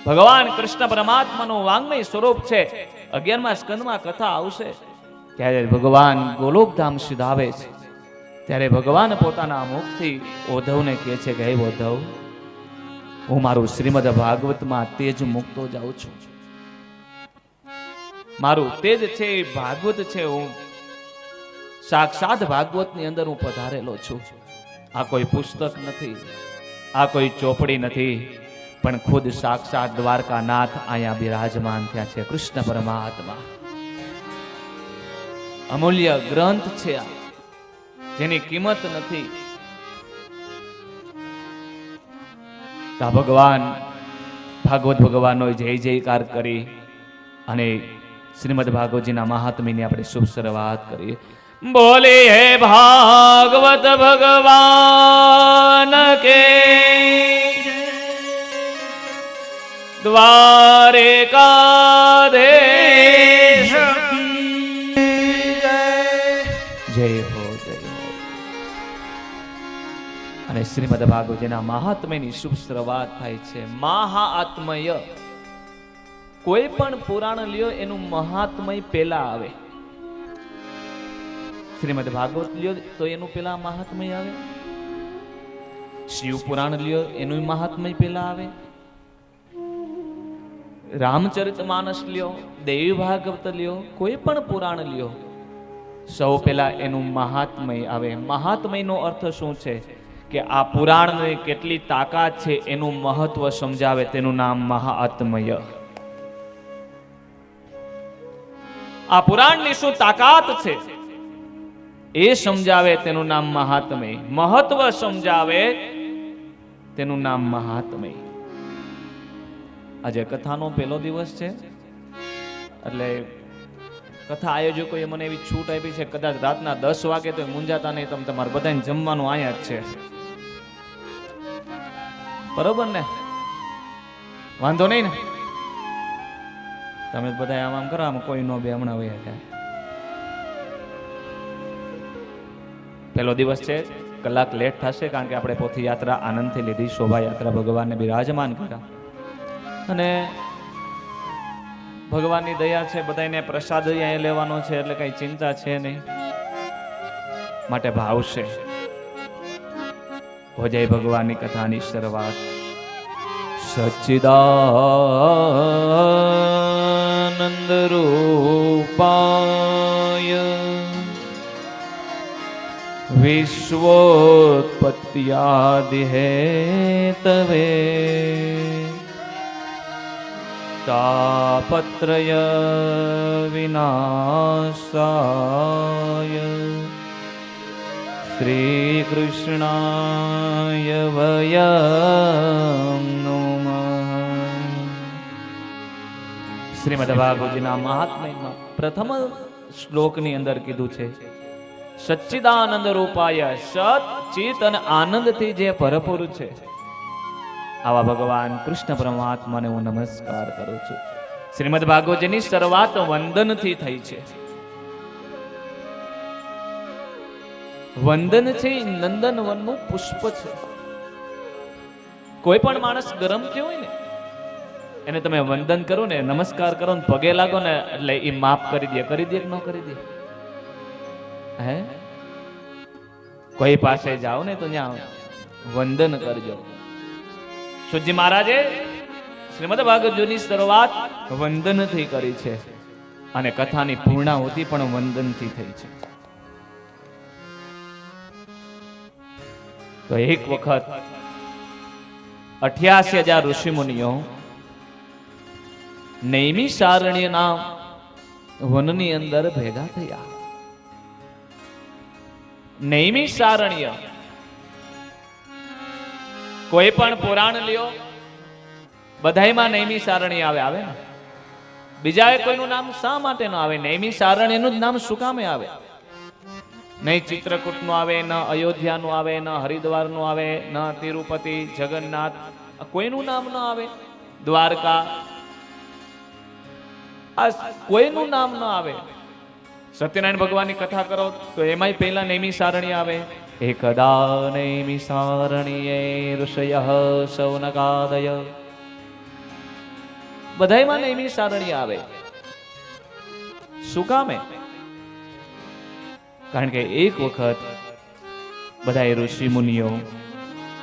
ભગવાન કૃષ્ણ પરમાત્માનું વાંગ્મય સ્વરૂપ છે. 11મા સ્કંદમાં કથા આવશે ત્યારે ભગવાન ગોલોકધામ સિધાવે છે ત્યારે ભગવાન પોતાના મુખથી ઉદ્ધવને કહે છે કે હે ઉદ્ધવ, હું મારું શ્રીમદ ભાગવતમાં તેજ મૂકતો જાઉં છું. મારું તેજ છે એ ભાગવત છે. હું સાક્ષાત ભાગવતની અંદર હું પધારેલો છું. આ કોઈ પુસ્તક નથી, આ કોઈ ચોપડી નથી, પણ ખુદ સાક્ષાત દ્વારકાનાથ અહીંયા બિરાજમાન થયા છે. કૃષ્ણ પરમાત્મા અમૂલ્ય ગ્રંથ છે આ, જેની કિંમત નથી. ભગવાન ભાગવત ભગવાનનો જય જયકાર કરી અને શ્રીમદ ભાગવતજીના મહાત્મ્યની આપણે શુભ શરૂઆત કરીએ. બોલે હે ભાગવત ભગવાન કે દ્વારિકાધીશ જય હો, જય હો. અને શ્રીમદ ભાગવતજીના મહાત્મ્યની શુભ શરૂઆત થાય છે. મહાત્મય, કોઈ પણ પુરાણ લ્યો એનું મહાત્મય પેલા આવે. શ્રીમદ ભાગવત લ્યો તો એનું પેલા મહાત્મય આવે. શિવ પુરાણ લ્યો એનું મહાત્મય પેલા આવે. રામચરિતમાનસ લ્યો, દેવી ભાગવત લ્યો, કોઈ પણ પુરાણ લ્યો, સૌ પેલા એનું મહાત્મય આવે. મહાત્મયનો અર્થ શું છે કે આ પુરાણની કેટલી તાકાત છે એનું મહત્વ સમજાવે, તેનું નામ મહાત્મય. આ પુરાણની શું તાકાત છે એ સમજાવે, તેનું નામ મહાત્મય. મહત્વ સમજાવે, તેનું નામ મહાત્મય. આજે કથાનો પહેલો દિવસ છે એટલે કથા આયોજકોએ મને એવી છૂટ આપી છે, કદાચ રાતના 10 વાગે તો મૂંઝાતા નહીં, તમે તમારે બધાને જમવાનું અહીંયા જ છે. બરોબર ને? વાંધો નહીં ને? તમે બધા આમ કરો, આમ કોઈ નો બે હમણાં વયા જાય. પહેલો દિવસ છે, કલાક લેટ થશે કારણ કે આપણે પોથી યાત્રા આનંદથી લીધી, શોભાયાત્રા ભગવાનને બિરાજમાન કર્યા અને ભગવાનની દયા છે, બધાને પ્રસાદ અહીંયા લેવાનો છે એટલે કઈ ચિંતા છે નહીં, માટે ભાવશે. હો જાય ભગવાનની કથાની શરૂઆત. સચ્ચિદાનંદ રૂપાય વિશ્વોત્પત્યાદિ હેતવે તાપત્રય વિનાશાય શ્રી કૃષ્ણાય વયમ નમઃ. શ્રીમદ ભાગવતજીના મહાત્મ્યમાં પ્રથમ શ્લોકની અંદર કીધું છે સચ્ચિદાનંદ રૂપાય, સત ચિત અને આનંદથી જે ભરપૂર છે આવા ભગવાન કૃષ્ણ પરમાત્માને હું નમસ્કાર કરું છું. શ્રીમદ ભાગવતજીની શરૂઆત વંદનથી થઈ છે. વંદન છે એ નંદન વનનું પુષ્પ છે. કોઈ પણ માણસ ગરમ થયો હોય ને એને તમે વંદન કરો ને, નમસ્કાર કરો ને, પગે લાગો ને એટલે એ માફ કરી દે. કરી દે કે ન કરી દે? હે, કોઈ પાસે જાઓ ને તો ત્યાં વંદન કરજો. સુજી મહારાજે શ્રીમદ ભાગવતજીની શરૂઆત વંદનથી કરી છે અને કથાની પૂર્ણાહુતિ પણ વંદનથી થઈ છે. તો એક વખત 88,000 ઋષિ મુનિઓ નૈમિષારણ્યના વનની અંદર ભેગા થયા. નૈમિષારણ્ય, કોઈ પણ પુરાણ લ્યો બધાયમાં નૈમિષારણ્ય આવે ને. બીજા કોઈનું નામ શા માટે ન આવે? નૈમિષારણ્યનું જ નામ શું કામે આવે? નહીં ચિત્રકૂટનું આવે, ન અયોધ્યાનું આવે, ન હરિદ્વારનું આવે, ન તિરુપતિ, જગન્નાથ, કોઈનું નામ ન આવે. દ્વારકા, આ કોઈનું નામ ન આવે. સત્યનારાયણ ભગવાનની કથા કરો તો એમાંય પહેલા નૈમિષારણ્ય આવે. એકદા નૈમિષારણ્યે ઋષયઃ શૌનકાદય બધાયમાં નૈમિષ સારણ્ય આવે. શું કામે? કારણ કે એક વખત બધા ઋષિ મુનિઓ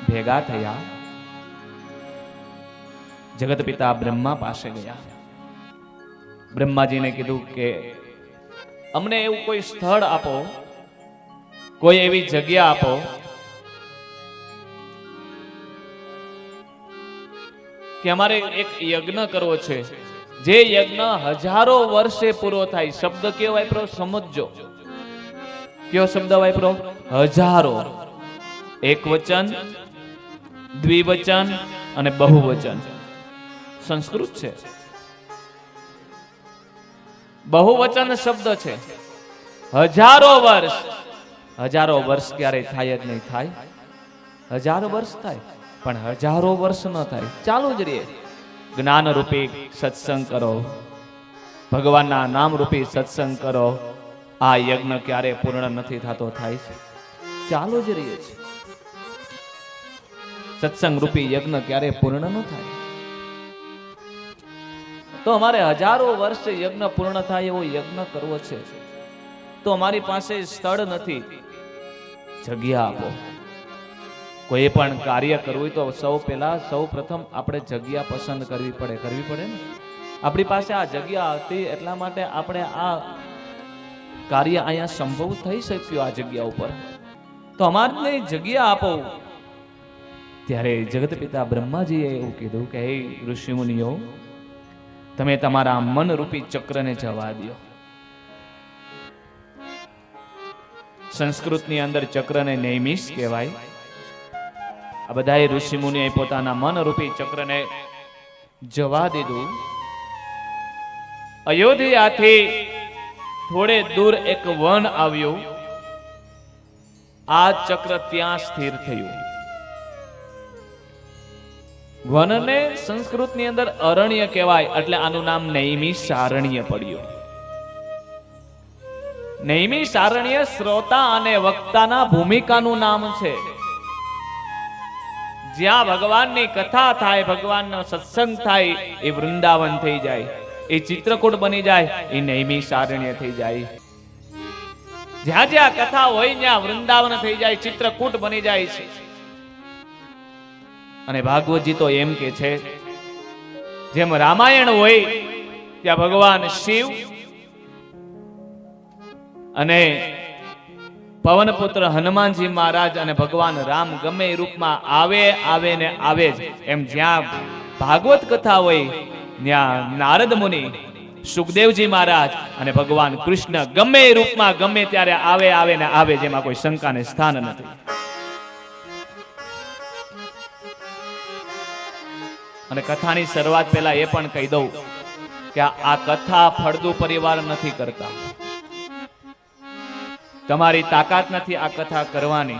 ભેગા થયા, જગત પિતા બ્રહ્મા પાસે ગયા. બ્રહ્માજીને કીધું કે અમને એવું કોઈ સ્થળ આપો, કોઈ એવી જગ્યા આપો કે અમારે એક યજ્ઞ કરવો છે, જે યજ્ઞ હજારો વર્ષે પૂરો થાય. શબ્દ કેવો વાપરો સમજજો, કયો શબ્દ વાપરો? હજારો. એક વચન, દ્વિવચન અને બહુવચન. સંસ્કૃત છે, બહુવચન શબ્દ છે. હજારો વર્ષ. હજારો વર્ષ ક્યારે થાય જ નહીં. થાય હજારો વર્ષ થાય, પણ હજારો વર્ષ ન થાય, ચાલુ જ રહે. જ્ઞાન રૂપી સત્સંગ કરો, ભગવાનના નામ રૂપી સત્સંગ કરો. આ યજ્ઞ ક્યારે પૂર્ણ નથી થતો, થાય છે, ચાલુ જ રહે છે. સત્સંગ રૂપી યજ્ઞ ક્યારે પૂર્ણ ન થાય. તો અમારે હજારો વર્ષ યજ્ઞ પૂર્ણ થાય એવો યજ્ઞ કરવો છે, તો અમારી પાસે સ્થળ નથી, જગ્યા આપો. કોઈ પણ કાર્ય કરવું તો સૌ પ્રથમ આપણે જગ્યા પસંદ કરવી પડે ને. આપણી પાસે આ જગ્યા હતી એટલા માટે આપણે આ કાર્ય અહીંયા સંભવ થઈ શક્યું આ જગ્યા ઉપર. તો અમારને જગ્યા આપો. ત્યારે જગત પિતા બ્રહ્માજીએ એવું કીધું કે હે ઋષિ મુનિઓ, તમે તમારા મન રૂપી ચક્રને જવા દો. સંસ્કૃતની અંદર ચક્રને નૈમિષ કહેવાય. આ બધાએ ઋષિ મુનિએ પોતાના મન રૂપી ચક્રને જવા દીધું. અયોધ્યાથી થોડે દૂર એક વન આવ્યું. આ ચક્ર ત્યાં સ્થિર થયું. વનને સંસ્કૃતની અંદર અરણ્ય કહેવાય, એટલે આનું નામ નૈમિષારણ્ય પડ્યું. નૈમિષારણ્ય શ્રોતા અને વક્તાના ભૂમિકાનું નામ છે. જ્યાં ભગવાનની કથા થાય, ભગવાનનો સત્સંગ થાય, એ વૃંદાવન થઈ જાય, એ ચિત્રકૂટ બની જાય, એ નૈમિષારણ્ય થઈ જાય. જ્યાં જ્યાં કથા હોય ત્યાં વૃંદાવન થઈ જાય, ચિત્રકૂટ બની જાય છે. અને ભાગવતજી તો એમ કે છે, જેમ રામાયણ હોય ત્યાં ભગવાન શિવ અને પવનપુત્ર હનુમાનજી મહારાજ અને ભગવાન રામ ગમે એ રૂપમાં આવે ને આવે જ. એમ જ્યાં ભાગવત કથા હોય ત્યાં નારદ મુનિ, સુખદેવજી મહારાજ અને ભગવાન કૃષ્ણ ગમે એ રૂપમાં ગમે ત્યારે આવે ને આવે, જેમાં કોઈ શંકાને સ્થાન નથી. અને કથાની શરૂઆત પહેલા એ પણ કહી દઉં કે આ કથા ફળદુ પરિવાર નથી કરતા. તમારી તાકાત નથી આ કથા કરવાની,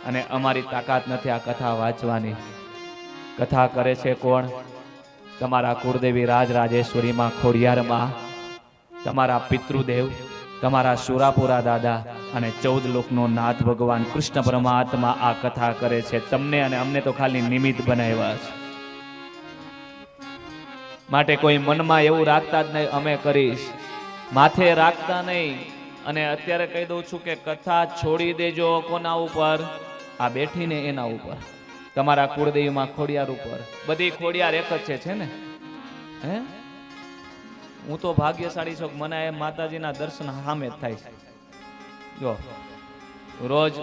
અને અમારી તાકાત નથી આ કથા વાંચવાની. કથા કરે છે કોણ? તમારા કુળદેવી રાજરાજેશ્વરીમાં, ખોડિયારમાં, તમારા પિતૃદેવ, તમારા સુરાપુરા દાદા અને 14 લોકનો નાથ ભગવાન કૃષ્ણ પરમાત્મા આ કથા કરે છે. તમને અને અમને તો ખાલી નિમિત્ત બનાવ્યા છે. માટે કોઈ મનમાં એવું રાખતા જ નહીં અમે કરીશ, માથે રાખતા નહીં. અને અત્યારે કહી દઉં છું કે કથા છોડી દેજો. કોના ઉપર? આ બેઠીને એના ઉપર, તમારા કુળદેવીમાં ખોડિયાર ઉપર. બધી ખોડિયાર એક જ છે ને? હે, હું તો ભાગ્યશાળી છું, મને એ માતાજીના દર્શન સામે જ થાય છે. જો રોજ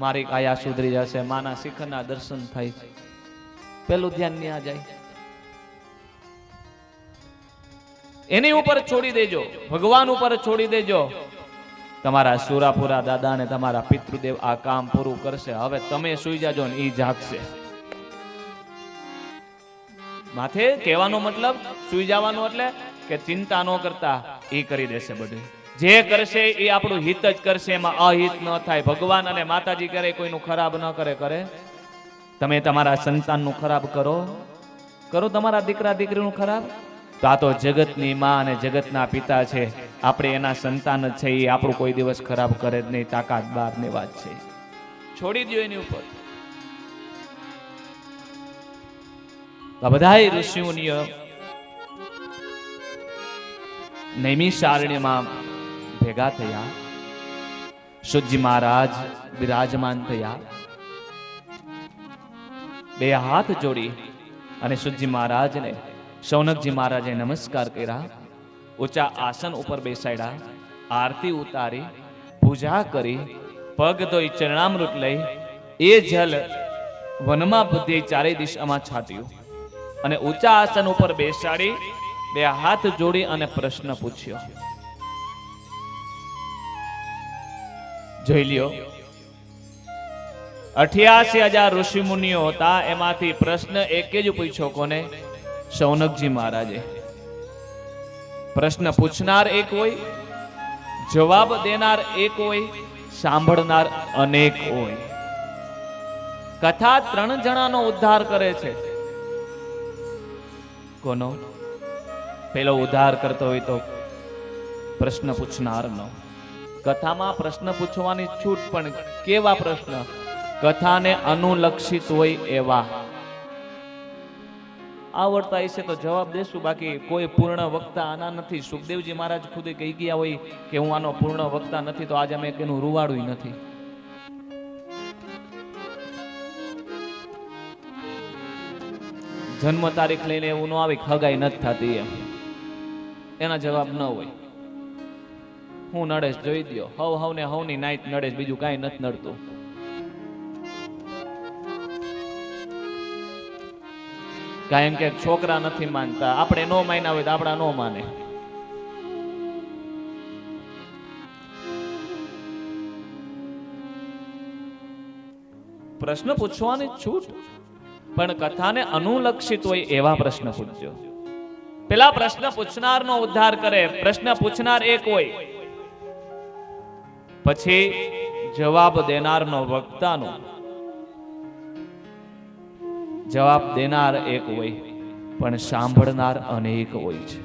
મારી કાયા સુધરી જશે, માના શિખરના દર્શન થાય છે, પેલું ધ્યાન ન્યા જાય. એની ઉપર છોડી દેજો, ભગવાન ઉપર છોડી દેજો. તમારા સુરાપુરા દાદા અને તમારા પિતૃદેવ આ કામ પૂરું કરશે. હવે તમે સુઈ જાજો ને ઈ જાગશે. માથે કહેવાનો મતલબ સુઈ જવાનું એટલે કે ચિંતા ન કરતા, ઈ કરી દેશે બધું. જે કરશે એ આપણું હિત જ કરશે, એમાં અહિત ન થાય. ભગવાન અને માતાજી કરે કોઈનું ખરાબ ન કરે. તમે તમારા સંતાનનું ખરાબ કરો, તમારા દીકરા દીકરીનું ખરાબ, તો આ તો જગતની માં અને જગતના પિતા છે. આપણે એના સંતાન જ છે, એ આપણું કોઈ દિવસ ખરાબ કરે જ નહીં. તાકાત બહારની વાત છે, છોડી દો એની ઉપર. આ બધાય ઋષિમુનિઓ નૈમિષારણ્યમાં ભેગા થયા. શુદ્ધજી મહારાજ બિરાજમાન થયા. બે હાથ જોડી અને શુદ્ધજી મહારાજને શૌનકજી મહારાજે નમસ્કાર કર્યા. ઊંચા આસન ઉપર બેસાડ્યા. આરતી ઉતારી, પૂજા કરી, પગ ધોઈ ચરણામૃત લઈ એ જલ વનમાં બધી ચારે દિશામાં છાટ્યું અને ઊંચા આસન ઉપર બેસાડી બે હાથ જોડી અને પ્રશ્ન પૂછ્યો. જોઈ લ્યો, 88,000 ઋષિ મુનિઓ હતા, એમાંથી પ્રશ્ન એક જ પૂછ્યો. કોને? શૌનકજી મહારાજે. પ્રશ્ન પૂછનાર એક હોય, જવાબ દેનાર એક હોય, સાંભળનાર અનેક હોય. કથા 3 જણાનો ઉદ્ધાર કરે છે. કોનો? પેલો ઉદ્ધાર કરતો હોય તો પ્રશ્ન પૂછનારનો. કથામાં પ્રશ્ન પૂછવાની છૂટ, પણ કેવા પ્રશ્ન? કથાને અનુલક્ષિત હોય એવા. આવડતા હશે તો જવાબ દેશું, બાકી કોઈ પૂર્ણ વક્તા આના નથી. સુખદેવજી મહારાજ ખુદ કહી ગયા હોય કે હું આનો પૂર્ણ વક્તા નથી, તો આજે અમે એનું રૂવાડું નથી. જન્મ તારીખ લઈને એવું ન આવે, હગાઈ નથી થતી એમ, એના જવાબ ન હોય. હું નડેશ જોઈ દો, હવને હવની નાઈટ નડેશ, બીજું કાંઈ નથી નડતું. કાયમ કે છોકરા નથી માનતા, આપણે નો માન્યા હોય તો આપણા નો માને. પ્રશ્ન પૂછવાની છૂટ, પણ કથાને અનુલક્ષિત હોય એવા પ્રશ્ન પૂછજો. પેલા પ્રશ્ન પૂછનારનો ઉદ્ધાર કરે. પ્રશ્ન પૂછનાર એક હોય, પછી જવાબ દેનારનો વક્તાનો. જવાબ દેનાર એક હોય, પણ સાંભળનાર અનેક હોય છે.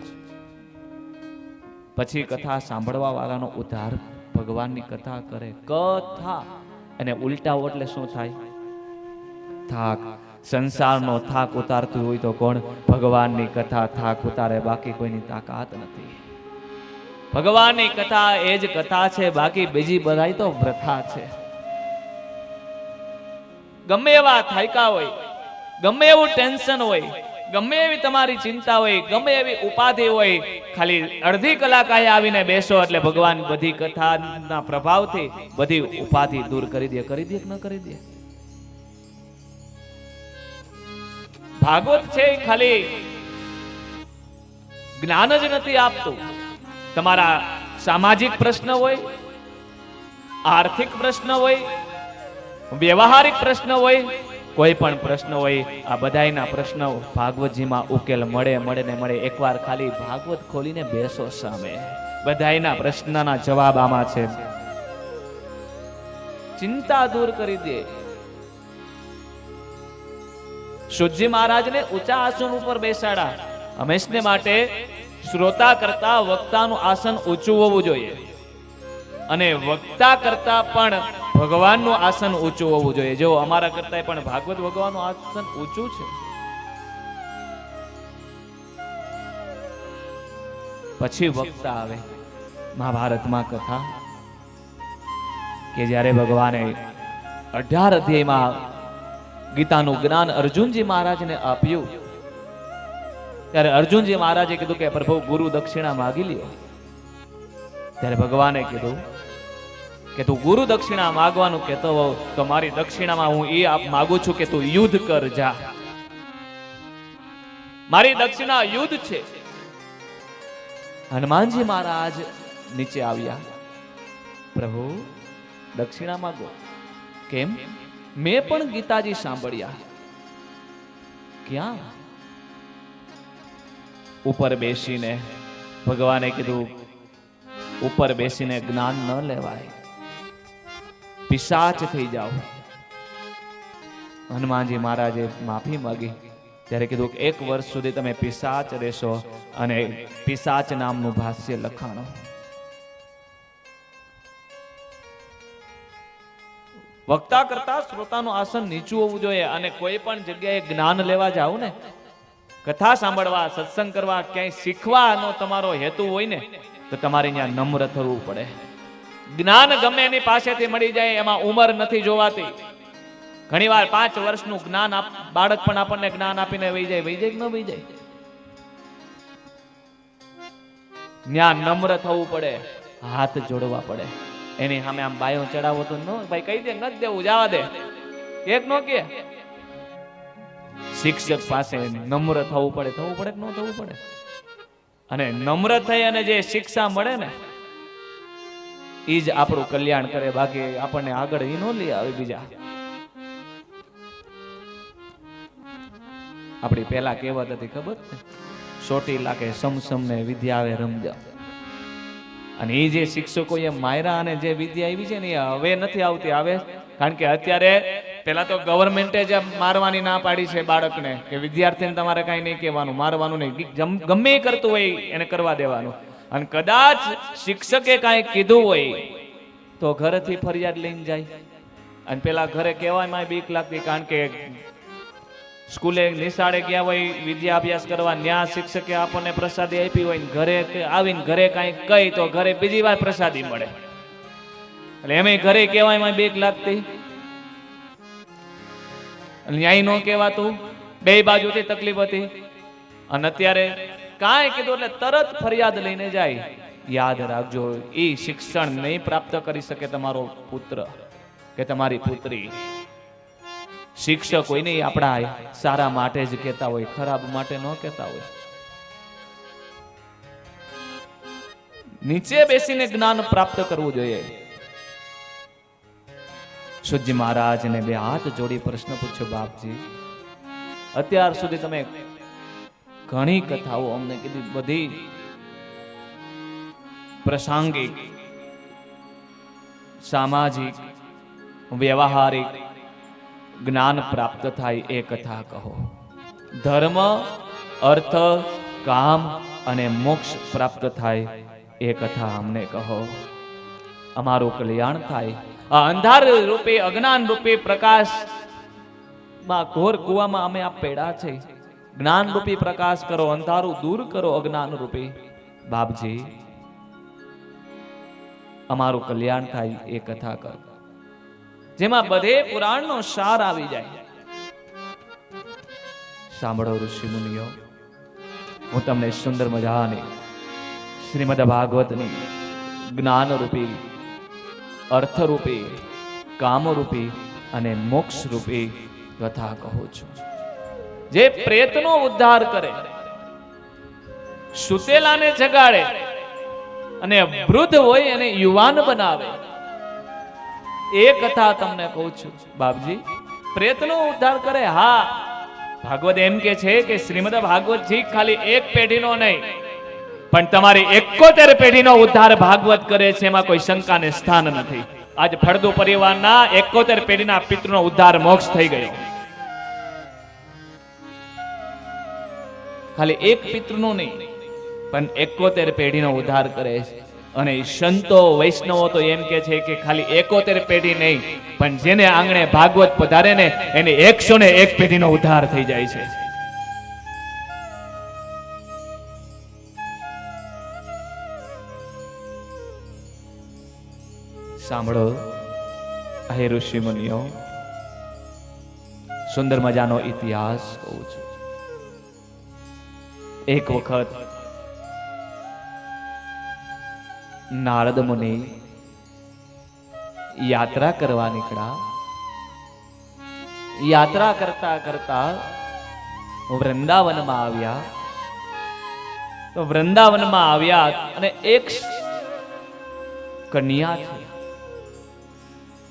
પછી કથા સાંભળવા વાળાનો ઉદ્ધાર. ભગવાનની કથા કરે. કથા અને ઉલટાવો એટલે શું થાય? થાક. સંસારનો થાક ઉતારતું હોય તો કોણ? ભગવાનની કથા થાક ઉતારે, બાકી કોઈની તાકાત નથી. ભગવાનની કથા એ જ કથા છે, બાકી બીજી બધાય તો વ્રથા છે. ગમે એવા થાયકા હોય, ગમે એવું ટેન્શન હોય, ગમે એવી તમારી ચિંતા હોય, ગમે એવી ઉપાધિ હોય, ખાલી અડધી કલાક આવીને બેસો એટલે ભગવાન બધી કથાના પ્રભાવથી બધી ઉપાધિ દૂર કરી દે. કરી દે કે ન કરી દે? ભાગવત છે ખાલી જ્ઞાન જ નથી આપતું. તમારા સામાજિક પ્રશ્ન હોય, આર્થિક પ્રશ્ન હોય, વ્યવહારિક પ્રશ્ન હોય, કોઈ પણ પ્રશ્ન હોય, આ બધાયના પ્રશ્નો ભાગવતજીમાં ઉકેલ મળે. એકવાર ખાલી ભાગવત ખોલીને બેસો સામે, બધાયના પ્રશ્નના જવાબ આમાં છે. ચિંતા દૂર કરી દે. શુદ્ધજી મહારાજને ઊંચા આસન ઉપર બેસાડા. હંમેશને માટે શ્રોતા કરતા વક્તાનું આસન ઊંચું હોવું જોઈએ, અને વક્તા કરતા પણ ભગવાનનું આસન ઊંચું હોવું જોઈએ. જો અમારા કરતા પણ ભાગવત ભગવાનનું આસન ઊંચું છે. પછી વક્તા આવે. મહાભારતમાં કથા કે જ્યારે ભગવાને 18 અધ્યાયમાં ગીતાનું જ્ઞાન અર્જુનજી મહારાજને આપ્યું, ત્યારે અર્જુનજી મહારાજે કીધું કે પ્રભુ ગુરુ દક્ષિણા માગી લ્યો. ત્યારે ભગવાને કીધું કે તું ગુરુ દક્ષિણા માગવાનું કહેતો હોવ તો મારી દક્ષિણામાં હું એ માગું છું કે તું યુદ્ધ કર જા. મારી દક્ષિણા યુદ્ધ છે. હનુમાનજી મહારાજ નીચે આવ્યા. પ્રભુ દક્ષિણા માગો. કેમ? મેં પણ ગીતાજી સાંભળ્યા. ક્યાં? ઉપર બેસીને. ભગવાને કીધું ઉપર બેસીને જ્ઞાન ન લેવાય, પિશાચ થઈ જાઓ. હનુમાનજી મહારાજે માફી માંગી. ત્યારે કીધું કે 1 વર્ષ સુધી તમે પિશાચ રહેશો, અને પિશાચ નામનું ભાષ્ય લખાણો. વક્તા કરતા શ્રોતાનું આસન નીચું હોવું જોઈએ. અને કોઈ પણ જગ્યાએ જ્ઞાન લેવા જાવ ને કથા સાંભળવા, સત્સંગ કરવા, ક્યાંય શીખવાનો તમારો હેતુ હોય ને તો તમારે અહીંયા નમ્ર થવું પડે. જ્ઞાન ગમે એની પાસેથી મળી જાય, એમાં ઉંમર નથી જોવાતી. ઘણીવાર 5 વર્ષનું જ્ઞાન બાળક પણ આપણને જ્ઞાન આપીને વહી જાય કે ન વહી જાય. જ્ઞાન નમ્ર થવું પડે, હાથ જોડવા પડે. એની સામે આમ બાયો ચડાવો તો ન ભાઈ કહી દે, નથી દેવું, જવા દે, એક નો કે. શિક્ષક પાસે નમ્ર થવું પડે કે ન થવું પડે? અને નમ્ર થઈ અને જે શિક્ષા મળે ને એ જ આપણું કલ્યાણ કરે, બાકી આપણને આગળ ઈ નો લઈ આવે બીજા. આપણી પહેલા કહેવત હતી ખબર, સોટી લાગે સમસમ ને વિદ્યા આવે રમજા. અને એ જે શિક્ષકો એ માયરા અને જે વિદ્યા આવી છે ને એ હવે નથી આવતી. આવે કારણ કે અત્યારે પેલા તો ગવર્મેન્ટે જે મારવાની ના પાડી છે બાળકને, કે વિદ્યાર્થીને તમારે કાંઈ નહીં કહેવાનું, મારવાનું નહીં, ગમે એ કરતું હોય એને કરવા દેવાનું. અને કદાચ શિક્ષકે કાંઈ કીધું હોય તો ઘરેથી ફરિયાદ લઈને જાય. અને પેલા ઘરે કહેવામાં બીક લાગતી, કારણ કે સ્કૂલે નિશાળે ગયા હોય વિદ્યા અભ્યાસ કરવા, ન્યા શિક્ષકે આપણને પ્રસાદી આપી હોય, ઘરે આવીને ઘરે કાંઈ કહી તો ઘરે બીજી વાર પ્રસાદી મળે. એટલે એમ ઘરે કહેવામાં બીક લાગતી, ન્યાય નો કહેવાતું, બે બાજુથી તકલીફ હતી. અને અત્યારે કાંઈ કીધું એટલે તરત ફરિયાદ લઈને જાય. યાદ રાખજો, એ શિક્ષણ નહીં પ્રાપ્ત કરી શકે તમારો પુત્ર કે તમારી પુત્રી. શિક્ષક હોય ને આપણા સારા માટે જ કહેતા હોય, ખરાબ માટે ન કહેતા હોય. નીચે બેસીને જ્ઞાન પ્રાપ્ત કરવું જોઈએ. સુજી મહારાજને 2 હાથ જોડી પ્રશ્ન પૂછ્યો, બાપજી અત્યાર સુધી તમે ઘણી કથાઓ અમને કીધી, બધી પ્રાસંગિક, સામાજિક, વ્યવહારિક જ્ઞાન પ્રાપ્ત થાય એ કથા કહો. ધર્મ, અર્થ, કામ અને મોક્ષ પ્રાપ્ત થાય એ કથા અમને કહો. અમારું કલ્યાણ થાય. આ અંધાર રૂપે, અજ્ઞાન રૂપે પ્રકાશ માં ઘોર કુવામાં અમે આ પેડા છે. જ્ઞાન રૂપી પ્રકાશ કરો, અંધારું દૂર કરો અજ્ઞાન રૂપી. બાપજી અમારું કલ્યાણ થાય એ કથા કરો, જેમાં બધે પુરાણનો સાર આવી જાય. સાંભળો ઋષિ મુનિઓ, હું તમને સુંદર મજાની શ્રીમદ ભાગવતની જ્ઞાન રૂપી, અર્થ રૂપી, કામ રૂપી અને મોક્ષ રૂપી કથા કહું છું, જે પ્રેતનો ઉદ્ધાર કરે, સુતેલાને જગાડે અને વૃદ્ધ હોય એને યુવાન બનાવે. એ કથા તમને કહું છું બાપજી. પ્રેતનો ઉદ્ધાર કરે, હા. ભાગવત એમ કે છે કે શ્રીમદ ભાગવતજી ખાલી એક પેઢીનો નહીં, પણ તમારી 71 પેઢીનો ઉદ્ધાર ભાગવત કરે છે, એમાં કોઈ શંકાને સ્થાન નથી. આજ ફળદુ પરિવારના 71 પેઢીના પિતૃનો ઉદ્ધાર મોક્ષ થઈ ગયો. ખાલી એક પિતૃનો નહીં, પણ 71 પેઢીનો ઉદ્ધાર કરે છે. અને સંતો વૈષ્ણવો તો એમ કે છે કે ખાલી 71 પેઢી નહીં, પણ જેને આંગણે ભાગવત પધારે ને એને 101 પેઢીનો ઉદ્ધાર થઈ જાય છે. સાંભળો હે ઋષિ મુનિઓ, સુંદર મજાનો ઇતિહાસ કહું છું. એક વખત નારદ મુનિ યાત્રા કરવા નીકળ્યા. યાત્રા કરતા કરતા વૃંદાવનમાં આવ્યા. તો વૃંદાવનમાં આવ્યા અને એક કન્યા છે,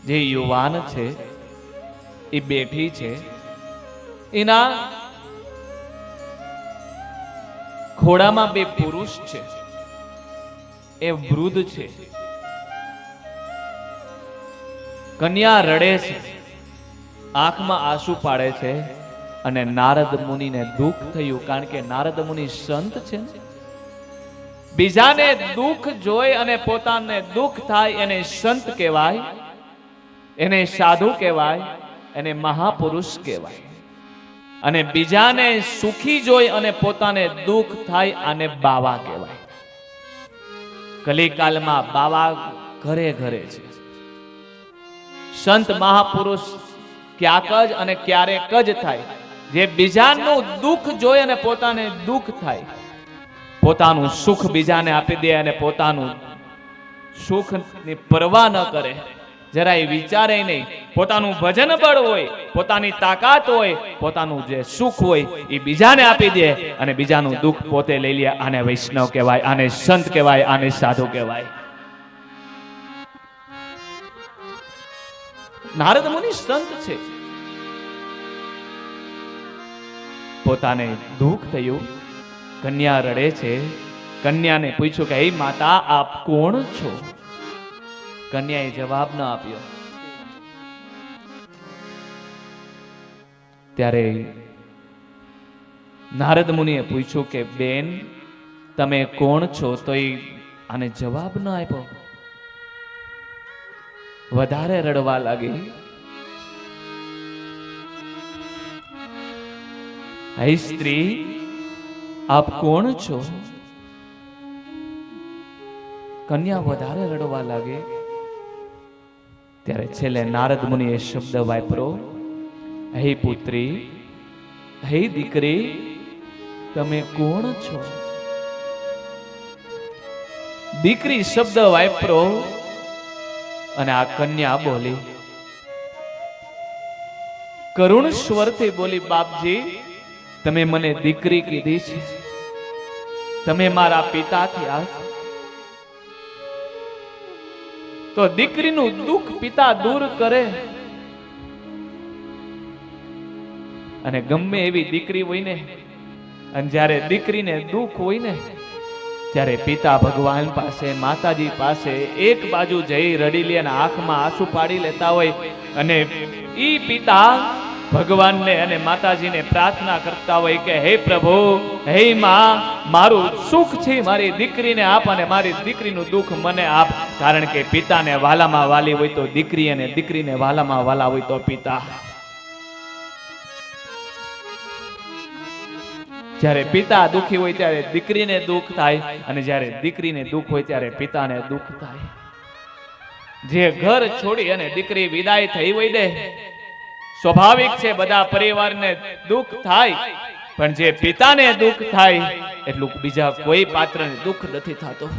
જે યુવાન છે, એ બેઠી છે. એના ખોળામાં 2 પુરુષ છે, એ વૃદ્ધ છે. કન્યા રડે છે, આંખમાં આંસુ પાડે છે. અને નારદ મુનિને દુઃખ થયું, કારણ કે નારદ મુનિ સંત છે. બીજાને દુઃખ જોઈ અને પોતાને દુઃખ થાય એને સંત કહેવાય, એને સાધુ કહેવાય, એને મહાપુરુષ કહેવાય. અને બીજાને સુખી જોઈ અને પોતાને દુઃખ થાય આને બાવા કહેવાય. કલિકાલમાં બાવા ઘરે ઘરે છે. સંત મહાપુરુષ ક્યાંક જ અને ક્યારેક જ થાય જે બીજાનું દુઃખ જોઈ અને પોતાને દુઃખ થાય, પોતાનું સુખ બીજાને આપી દે અને પોતાનું સુખની પરવા ન કરે, જરાય વિચારે નહીં. પોતાનું ભજન બળ હોય, પોતાની તાકાત હોય, પોતાનું જે સુખ હોય એ બીજાને આપી દે અને બીજાનું દુઃખ પોતે લઈ લે. આને વૈષ્ણવ કહેવાય, આને સંત કહેવાય, આને સાધુ કહેવાય. નારદ મુનિ સંત છે. પોતાને દુઃખ થયું, કન્યા રડે છે. કન્યાને પૂછ્યું કે હે માતા આપ કોણ છો? કન્યાએ જવાબ ન આપ્યો. ત્યારે નારદ મુનિએ પૂછ્યું કે બેન તમે કોણ છો? તો એ આને જવાબ ન આપ્યો. વધારે રડવા લાગી. હે સ્ત્રી આપ કોણ છો? કન્યા વધારે રડવા લાગે. ત્યારે છેલ્લે નારદ મુનિએ શબ્દ વાપર્યો, હે પુત્રી, હે દીકરી, તમે કોણ છો? દીકરી શબ્દ વાપર્યો અને આ કન્યા બોલી, કરુણ સ્વરથી બોલી, બાપજી તમે મને દીકરી કીધી છે, તમે મારા પિતા થયા. તો દીકરીનું દુઃખ પિતા દૂર કરે. અને ગમે એવી દીકરી હોય ને, અને જ્યારે દીકરીને દુઃખ હોય ને ત્યારે પિતા ભગવાન પાસે, માતાજી પાસે એક બાજુ જઈ રડી લે અને આંખમાં આંસુ પાડી લેતા હોય અને ઈ પિતા ભગવાનને અને માતાજીને પ્રાર્થના કરતા હોય કે હે પ્રભુ, હે માં, મારું સુખ છે મારી દીકરીને આપ અને મારી દીકરીનું દુઃખ મને આપ. કારણ કે પિતાને વાલામાં વાલી હોય તો દીકરી અને દીકરીને વાલામાં વાલા હોય તો પિતા. જ્યારે પિતા દુઃખી હોય ત્યારે દીકરીને દુઃખ થાય અને જ્યારે દીકરીને દુઃખ હોય ત્યારે પિતાને દુઃખ થાય. જે ઘર છોડી અને દીકરી વિદાય થઈ હોય ને, સ્વાભાવિક છે બધા પરિવારને દુઃખ થાય, પણ જે પિતાને દુઃખ થાય એટલું બીજા કોઈ પાત્રને દુઃખ નથી થતું.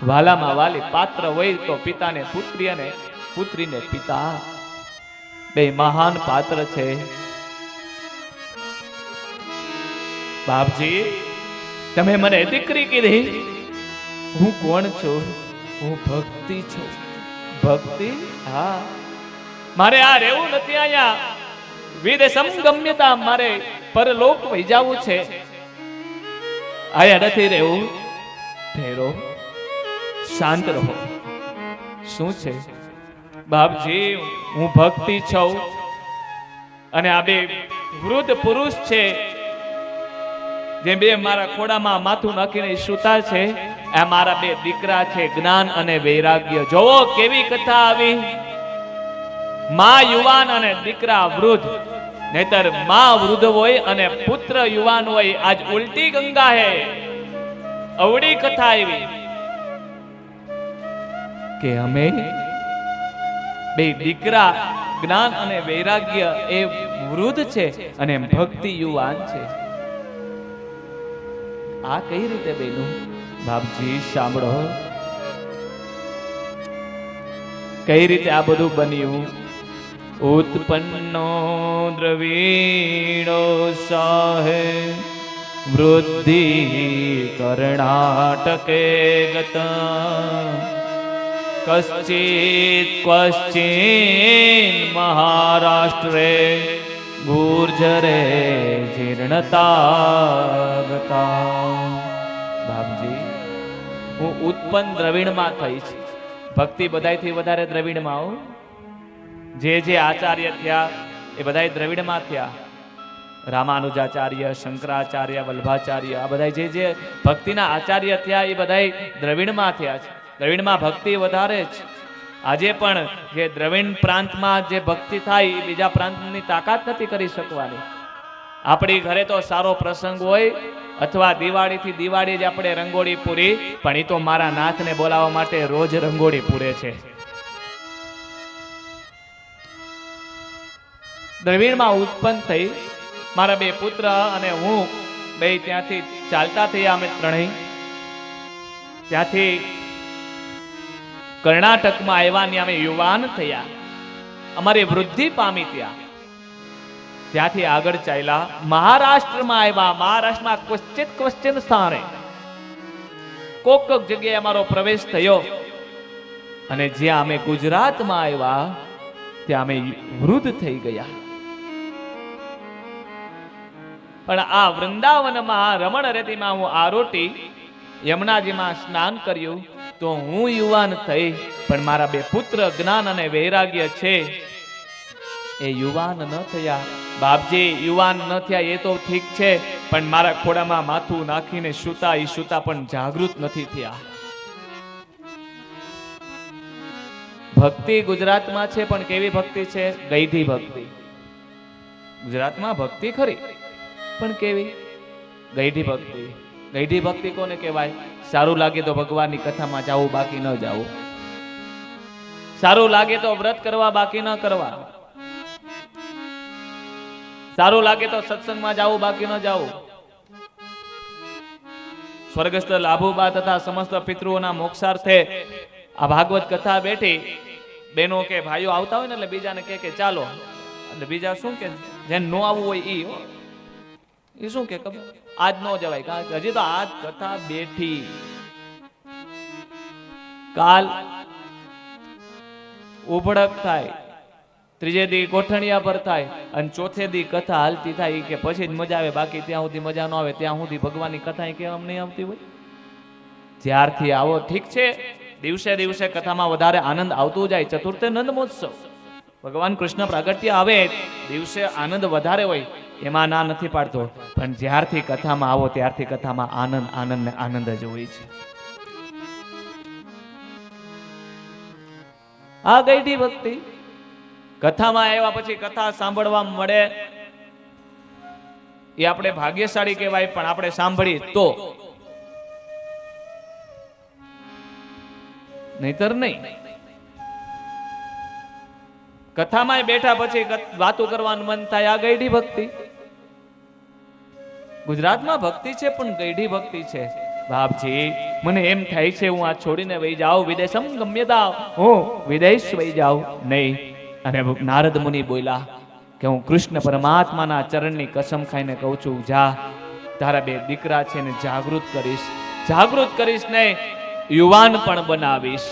વાલામાં વાલી પાત્ર હોય તો પિતાને પુત્રી અને પુત્રીને પિતા, બે મહાન પાત્ર છે. બાપજી તમે મને દીકરી કીધી, હું કોણ છું? હું ભક્તિ છું. ભક્તિ? હા, મારે આ રહેવું નથી અહીંયા. વિદેશમ ગમ્યતા, મારે પરલોક વહી જવું છે. આયા નથી રહેવું. ઠેરો, શાંત રહો. શું છે? બાપજી હું ભક્તિ છું અને આ બે વૃદ્ધ પુરુષ છે જે બે મારા ખોડામાં માથું નાખીને સૂતા છે, આ મારા બે દીકરા છે, જ્ઞાન અને વૈરાગ્ય. જોવો કેવી કથા આવી. માં યુવાન અને દીકરા વૃદ્ધ. નહીતર માં વૃદ્ધ હોય અને પુત્ર યુવાન હોય. આજ ઉલટી ગંગા હે. અવળી કથા આવી કે અમે બે દીકરા જ્ઞાન અને વૈરાગ્ય એ વૃદ્ધ છે અને ભક્તિ યુવાન છે. આ કઈ રીતે બન્યું? બાપજી સાંભળો, કઈ રીતે આ બધું બન્યું. ઉત્પન્નો દ્રવીણો સાહે વૃદ્ધિ કર્ણાટકે ગતા કશ્ચિત ક્વશ્ચિન મહારાષ્ટ્રે ગુર્જરે જીર્ણતા ગતા. બાપજી હું ઉત્પન્ન દ્રવિણમાં થઈ છે. ભક્તિ બધાયથી વધારે દ્રવિણમાં હો. જે આચાર્ય થયા એ બધાય દ્રવિડમાં થયા. રામાનુજાચાર્ય, શંકરાચાર્ય, વલ્ભાચાર્ય, આ બધા જે ભક્તિના આચાર્ય થયા એ બધાય દ્રવિડમાં થયા છે. દ્રવિડમાં ભક્તિ વધારે છે. આજે પણ જે દ્રવિડ પ્રાંતમાં જે ભક્તિ થાય એ બીજા પ્રાંતની તાકાત નથી કરી શકવાની. આપણી ઘરે તો સારો પ્રસંગ હોય અથવા દિવાળીથી દિવાળી જ આપણે રંગોળી પૂરી, પણ એ તો મારા નાથને બોલાવવા માટે રોજ રંગોળી પૂરે છે. દ્રવિડમાં ઉત્પન્ન થઈ મારા બે પુત્ર અને હું બે ત્યાંથી ચાલતા થયા અમે ત્રણેય. ત્યાંથી કર્ણાટકમાં આવ્યા ને અમે યુવાન થયા, અમારી વૃદ્ધિ પામી. ત્યાંથી આગળ ચાલ્યા મહારાષ્ટ્રમાં આવ્યા. મહારાષ્ટ્રમાં ક્વશ્ચિત સ્થાને કોક જગ્યાએ અમારો પ્રવેશ થયો અને જ્યાં અમે ગુજરાતમાં આવ્યા ત્યાં અમે વૃદ્ધ થઈ ગયા. પણ આ વૃંદાવનમાં રમણ રેતીમાં હું આરોટી યમુનાજીમાં સ્નાન કર્યું તો હું યુવાન થઈ, પણ મારા બે પુત્ર જ્ઞાન અને વૈરાગ્ય છે એ યુવાન ન થયા. બાપજી યુવાન ન થયા એ તો ઠીક છે, પણ મારા ખોડામાં માથું નાખીને સૂતા એ સૂતા પણ જાગૃત નથી થયા. ભક્તિ ગુજરાતમાં છે, પણ કેવી ભક્તિ છે? ગઈઢી ભક્તિ. ગુજરાતમાં ભક્તિ ખરી, પણ કેવી? ગઈઢી ભક્તિ. ગઈઢી ભક્તિ કોને કહેવાય? સારું લાગે તો ભગવાનની કથામાં જાવું, બાકી ન જાવું. સારું લાગે તો વ્રત કરવા, બાકી ન કરવા. સારું લાગે તો સત્સંગમાં જાવું, બાકી ન જાવું. સ્વર્ગસ્થ લાભુબા તથા સમસ્ત પિતૃઓના મોક્ષાર્થે આ ભાગવત કથા બેઠી. બેનો કે ભાઈઓ આવતા હોય ને એટલે બીજાને કે ચાલો, એટલે બીજા શું કે જેને નો આવવું હોય એ શું કે આજ નો જવાય, હજી તો આજ કથા બેઠી. કાલ ઉભડક થાય, ત્રીજે દી ગોઠણિયા પર થાય અને ચોથે દી કથા હાલતી થાય કે પછી જ મજા આવે, બાકી ત્યાં સુધી મજા ન આવે. ત્યાં સુધી ભગવાનની કથા કેમ નહીં આવતી હોય? જ્યારથી આવો ઠીક છે, દિવસે દિવસે કથામાં વધારે આનંદ આવતો જાય. ચતુર્થ નંદ મહોત્સવ, ભગવાન કૃષ્ણ પ્રાગટ્ય આવે દિવસે આનંદ વધારે હોય, એમાં ના નથી પાડતો, પણ જ્યારથી કથામાં આવો ત્યારથી કથામાં આનંદ આનંદ ને આનંદ જ હોય છે. આ ગઈઢી ભક્તિ. કથામાં આવ્યા પછી કથા સાંભળવા મળે એ આપણે ભાગ્યશાળી કહેવાય, પણ આપણે સાંભળીએ તો, નહીતર નહીં. કથામાં બેઠા પછી વાતો કરવાનું મન થાય. આ ગઈઢી ભક્તિ. ગુજરાતમાં ભક્તિ છે, પણ ગઈઢી ભક્તિ છે. બાપજી મને એમ થાય છે હું આ છોડીને વહી જાઉં, વિદેશમ ગમ્યતા, હું વિદેશ વહી જાઉં નહીં. અને નારદ મુનિ બોલ્યા કે હું કૃષ્ણ પરમાત્માના ચરણની કસમ ખાઈને કહું છું, જા તારા બે દીકરા છે ને જાગૃત કરીશ. જાગૃત કરીશ નહીં, યુવાન પણ બનાવીશ.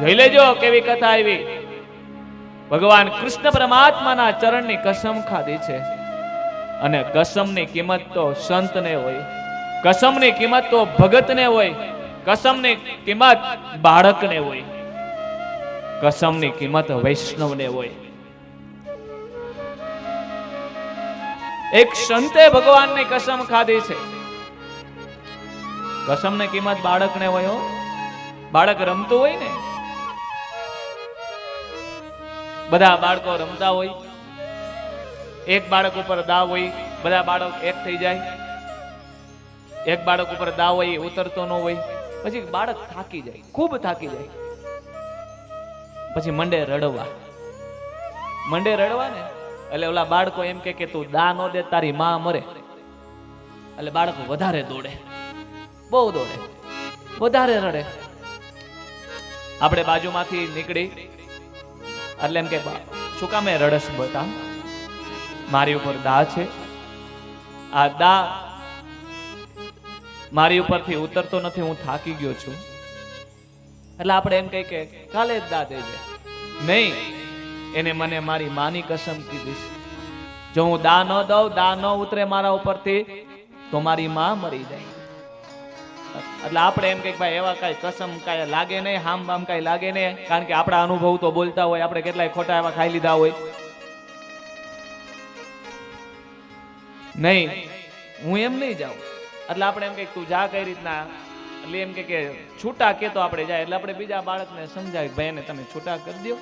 જોઈ લેજો કેવી કથા આવી. ભગવાન કૃષ્ણ પરમાત્માના ચરણની કસમ ખાધી છે, અને કસમની કિંમત તો સંતને હોય, કસમની કિંમત તો ભગતને હોય, કસમની કિંમત બાળકને હોય, કસમની કિંમત વૈષ્ણવને હોય. એક સંતે ભગવાનની કસમ ખાધી છે. કસમની કિંમત બાળકને હોય. બાળક રમતું હોય ને, બધા બાળકો રમતા હોય, એક બાળક ઉપર દાવ હોય, બધા બાળક એક થઈ જાય. એક બાળક ઉપર દાવ હોય ઉતરતો ન હોય, પછી બાળક થાકી જાય, ખૂબ થાકી જાય, પછી મંડે રડવા. મંડે રડવા ને એટલે ઓલા બાળકો એમ કે તું દા નો દે તારી માં મરે. એટલે બાળક વધારે દોડે, બહુ દોડે, વધારે રડે. આપણે બાજુમાંથી નીકળી એટલે એમ કે શું કામે રડસ બતા, મારી ઉપર દા છે, આ દા મારી ઉપરથી ઉતરતો નથી, હું થાકી ગયો છું. એટલે આપણે એમ કહી કે કાલે જ દા દેજે. નહીં, એને મને મારી માની કસમ કીધી, જો હું દા ન દઉં, દા ન ઉતરે મારા ઉપરથી તો મારી માં મરી જાય. એટલે આપણે એમ કે ભાઈ એવા કઈ કસમ કઈ લાગે નહીં, હામ બામ કઈ લાગે નહીં, કારણ કે આપણા અનુભવ તો બોલતા હોય. આપણે કેટલાય ખોટા એવા ખાઈ લીધા હોય. નહીં, હું એમ નહીં જાઉં. એટલે આપણે એમ કે તું જા કઈ રીતના, એટલે એમ કે છૂટા કે તો આપણે જાય, એટલે આપણે બીજા બાળકને સમજાવી ભાઈ એને તમે છૂટા કરી દો.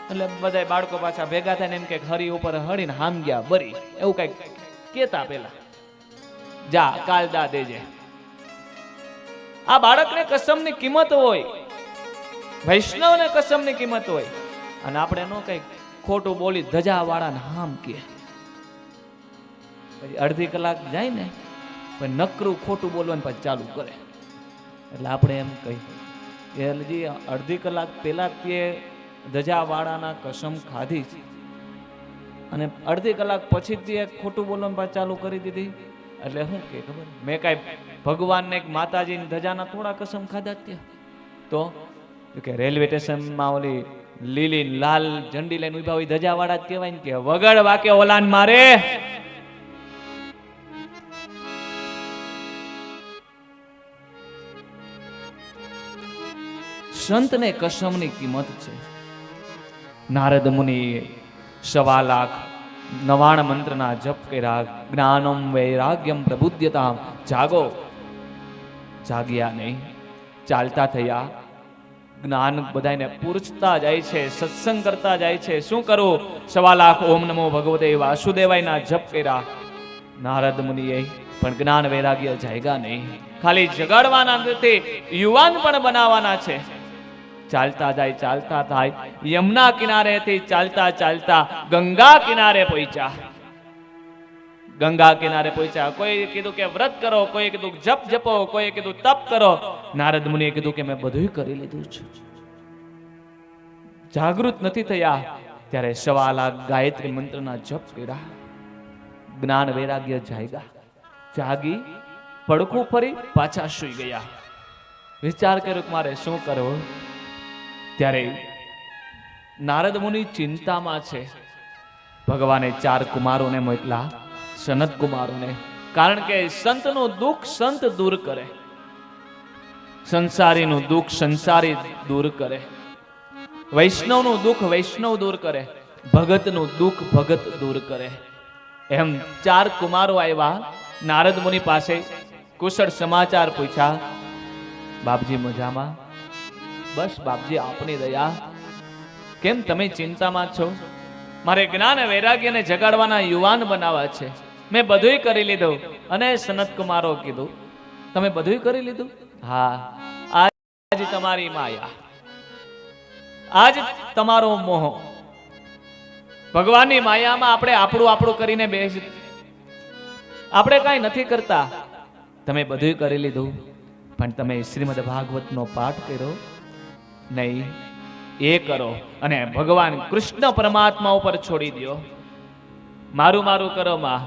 એટલે બધા બાળકો પાછા ભેગા થઈને એમ કે હરી ઉપર હળીને હામ ગયા બરી, એવું કઈક કેતા પેલા, જા કાલ દા દેજે. આ બાળકને કસમની કિંમત હોય, વૈષ્ણવને કસમની કિંમત હોય, અને આપણે નો કઈક ખોટું બોલી ધજા વાળાને હામ કે. પછી અડધી કલાક જાય ને પછી નકરું ખોટું બોલવાનું પછી ચાલુ કરે. એટલે આપણે એમ કહી હજી અડધી કલાક પહેલા તે ધજા વાળાના કસમ ખાધી છે, અને અડધી કલાક પછી તે ખોટું બોલવાનું પાછું ચાલુ કરી દીધી. એટલે શું કે ખબર, મેં કઈ ભગવાનને માતાજીની ધજાના થોડા કસમ ખાધા ત્યાં? તો કે રેલવે સ્ટેશનમાં ઓલી લીલી લાલ ઝંડી લઈને ઉભા હોય ધજા વાળા જ કહેવાય ને, કે વગર વાકે ઓલાન મારે. સંતને કસમની કિંમત છે. નારદ મુનિ 1,99,000 મંત્રના જપ કર્યા. જ્ઞાનમ વૈરાગ્યમ પ્રબુદ્ધતા. જાગો, જાગ્યા નહીં, ચાલતા થયા. જ્ઞાન બધાને પૂછતા જાય છે, સત્સંગ કરતા જાય છે. શું કરું? 1,00,000 ઓમ નમો ભગવતે વાસુદેવાયના જપ કર્યા નારદ મુનિએ, પણ જ્ઞાન વૈરાગ્ય જાગ્યા નહીં. ખાલી જગાડવાના નથી, યુવાન પણ બનાવવાના છે. ચાલતા જાય, ચાલતા થાય. યમુના કિનારેથી ચાલતા ચાલતા ગંગા કિનારે પહોંચ્યા. ગંગા કિનારે પહોંચ્યા. કોઈ કીધું કે વ્રત કરો, કોઈ કીધું જપ જપો, કોઈ કીધું તપ કરો. નારદ મુનિએ કીધું કે મેં બધું કરી લીધું છે. જાગૃત નથી થયા ત્યારે 1,00,000 ગાયત્રી મંત્રના જપ કર્યા. જ્ઞાન વૈરાગ્ય જાગ્યા. જાગી પડખું ફરી પાછા સુઈ ગયા. વિચાર કર્યો કે મારે શું કરવું? ત્યારે નારદ મુનિ ચિંતામાં છે. ભગવાને 4 કુમારોને મોકલા, સનત કુમારોને. કારણ કે સંતનું દુઃખ સંત દૂર કરે, સંસારીનું દુઃખ સંસારી દૂર કરે, વૈષ્ણવનું દુઃખ વૈષ્ણવ દૂર કરે, ભગતનું દુઃખ ભગત દૂર કરે. એમ 4 કુમારો આવ્યા નારદ મુનિ પાસે. કુશળ સમાચાર પૂછ્યા. બાપજી મજામાં? બસ બાપજી આપની દયા. કેમ તમે ચિંતામાં છો? મારે જ્ઞાન વૈરાગ્યને જગાડવાના યુવાન બનાવવા છે. મેં બધુંય કરી લીધું. અને સનત કુમારો કીધું તમે બધુંય કરી લીધું? હા, આજ તમારી માયા, આજ તમારો મોહ. ભગવાનની માયામાં આપણે આપણું કરીને બેસી, આપણે કાંઈ નથી કરતા. તમે બધુંય કરી લીધું, પણ તમે શ્રીમદ ભાગવતનો પાઠ કર્યો નહીં. એ કરો અને ભગવાન કૃષ્ણ પરમાત્મા ઉપર છોડી દો. મારું મારું કરો માં.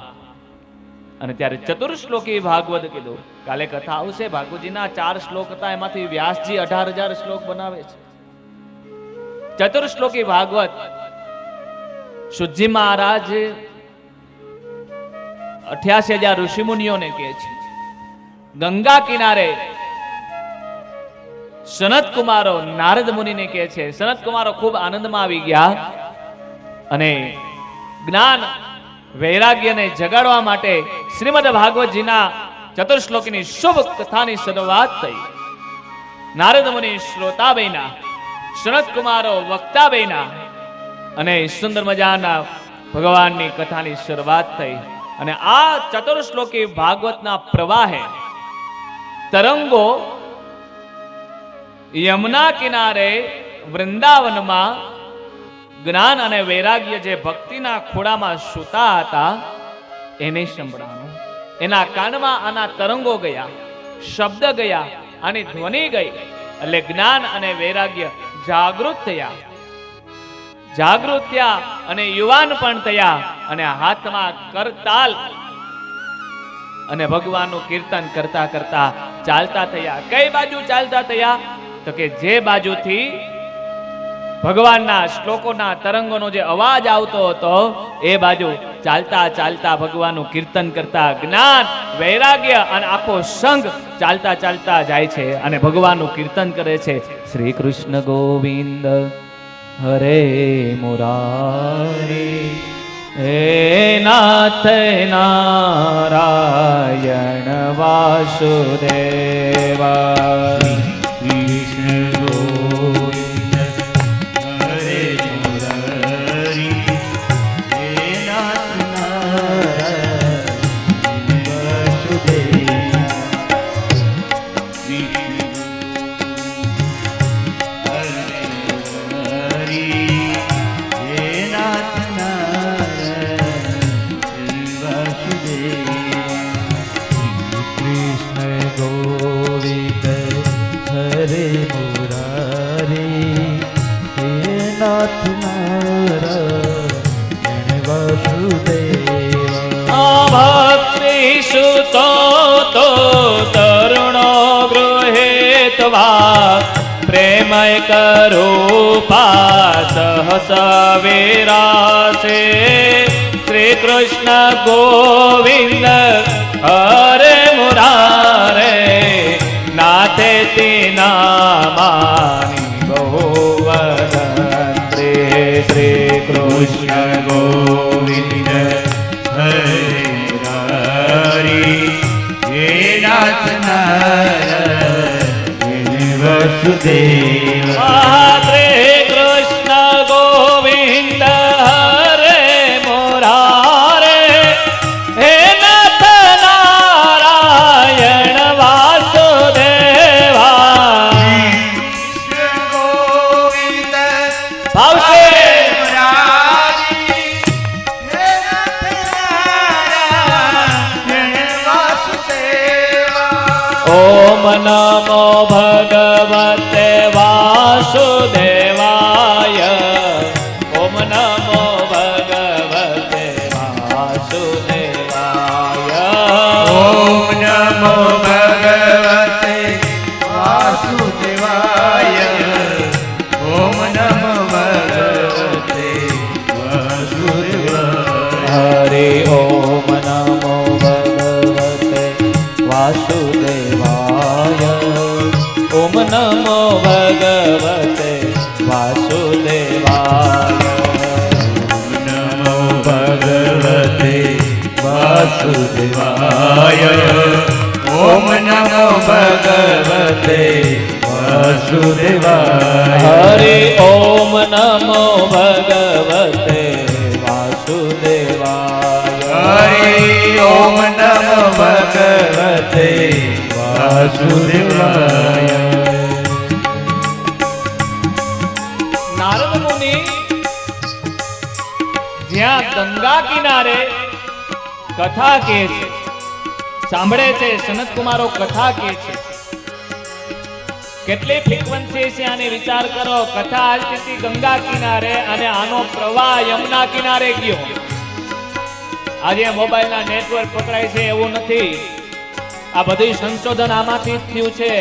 અને ત્યારે ચતુર્શ્લોકી ભાગવત કીધું. કાલે કથા આવશે. ભાગવતજીના 4 શ્લોક હતા, એમાંથી વ્યાસજી 18,000 શ્લોક બનાવે છે. ચતુર્શ્લોકી ભાગવત. સુજી મહારાજ 88,000 ઋષિમુનિઓને કહે છે. ગંગા કિનારે સનત કુમારો નારદ મુનિને કહે છે. સનત કુમારો ખૂબ આનંદમાં આવી ગયા અને જ્ઞાન વૈરાગ્યને જગાડવા માટે શ્રીમદ ભાગવતજીના ચતુર્શ્લોકીની શુભ કથાની શરૂઆત થઈ. નારદ મુનિ શ્રોતા બન્યા, સનત કુમારો વક્તા બન્યા અને સુંદર મજાના ભગવાનની કથાની શરૂઆત થઈ. અને આ ચતુર્શ્લોકી ભાગવતના પ્રવાહે તરંગો યમુના કિનારે વૃંદાવનમાં જ્ઞાન અને વૈરાગ્ય જે ભક્તિના ખોળામાં સૂતા હતા એને સંભળાણું. એના કાનમાં આના તરંગો ગયા, શબ્દ ગયા, આની ધ્વનિ ગઈ. એટલે જ્ઞાન અને વૈરાગ્ય જાગૃત થયા. જાગૃત થયા અને યુવાન પણ થયા અને હાથમાં કરતાલ અને ભગવાનનું કીર્તન કરતા કરતા ચાલતા થયા. કઈ બાજુ ચાલતા થયા? તો કે જે બાજુથી ભગવાનના શ્લોકોના તરંગોનો જે અવાજ આવતો હતો એ બાજુ ચાલતા ચાલતા ભગવાનનું કીર્તન કરતા જ્ઞાન વૈરાગ્ય અને આખો સંઘ ચાલતા ચાલતા જાય છે અને ભગવાનનું કીર્તન કરે છે. શ્રી કૃષ્ણ ગોવિંદ હરે મુરારી, હે નાથ નારાયણ વાસુદેવ કૃષ્ણ ગોવિંદ હરે મુરારી હે નાથ નારાયણ વાસુદેવ ભક્તિ સુતો તો તરુણો ગૃહેત્વા પ્રેમય કરૂપા સહસ વિરાસે શ્રી કૃષ્ણ ગોવિંદ હરે મુરારે નાથે નામાની બહુવદન શ્રી કૃષ્ણ ગોવિંદ હરે મુરારી હે નાથ નારાયણ વાસુદેવ શ્રી કૃષ્ણ ગોવિંદ હરે મુરારે હે નાથ નારાયણ વાસુદેવા ગોવિંદ ભાવશે ઓમ નમો ભગવતે વાસુદેવાય ઓમ નમો ભગવતે વાસુદેવાય ઓમ નમો ભગવતે વાસુદેવાય ઓમ નમો ભગવતે વાસુદેવાય હરે ઓમ નમો ભગવતે વાસુદેવાય ઓમ નમો ભગવતે વાસુદેવાય નમો ભગવતે વાસુદેવાય ઓમ નમો ભગવતે વાસુદેવાય હરે ઓમ નમો ભગવતે વાસુદેવાય હરે ઓમ નમો ભગવતે વાસુદેવાય નારદ મુનિ જ્યાં ગંગા કિનારે કથા કહે છે, સાંભળે છે, સનત કુમારો કથા કહે છે. કેટલી ફ્રીક્વન્સી છે આને વિચાર કરો. કથા આજતી હતી ગંગા કિનારે અને આનો પ્રવાહ યમુના કિનારે ગયો. આજે મોબાઈલના નેટવર્ક પકડાય છે એવું નથી. આ બધું સંશોધન આમાંથી જ થયું છે.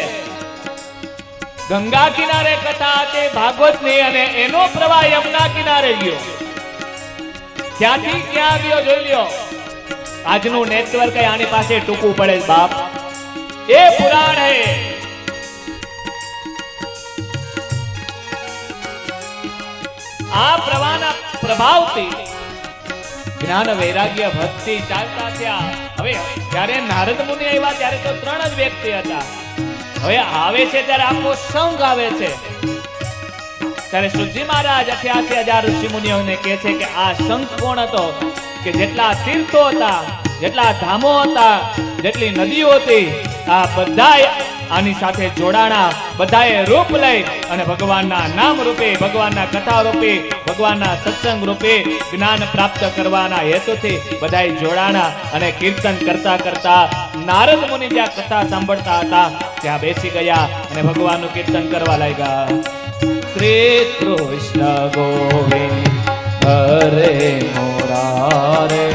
ગંગા કિનારે કથા હતી ભાગવતની અને એનો પ્રવાહ યમુના કિનારે ગયો. ક્યાંથી ક્યાં ગયો જોઈ લ્યો. આજનું નેટવર્ક આની પાસે ટૂંકું પડે છે બાપ. એ પુરાણ હે. આ પ્રવાહના પ્રભાવથી જ્ઞાન વૈરાગ્ય ભક્તિ ચાલતા થયા. હવે જ્યારે નારદ મુનિ આવ્યા ત્યારે તો 3 જ વ્યક્તિ હતા. હવે આવે છે ત્યારે આખો સંઘ આવે છે. ત્યારે સુજી મહારાજ 88,000 ઋષિ મુનિઓને કહે છે કે આ સંઘ કોણ હતો? કે જેટલા તીર્થો હતા, જેટલા ધામો હતા, જેટલી નદીઓ હતી, આ બધાય આની સાથે જોડાણા. બધાએ રૂપ લઈ અને ભગવાનના નામ રૂપે, ભગવાનના કથા રૂપે, ભગવાનના સત્સંગ રૂપે જ્ઞાન પ્રાપ્ત કરવાના હેતુથી બધાએ જોડાણા. અને કીર્તન કરતા કરતા નારદ મુનિ જ્યાં કથા સાંભળતા હતા ત્યાં બેસી ગયા અને ભગવાનનું કીર્તન કરવા લાગ્યા. શ્રી કૃષ્ણ ગોવિંદ હરે મુરારે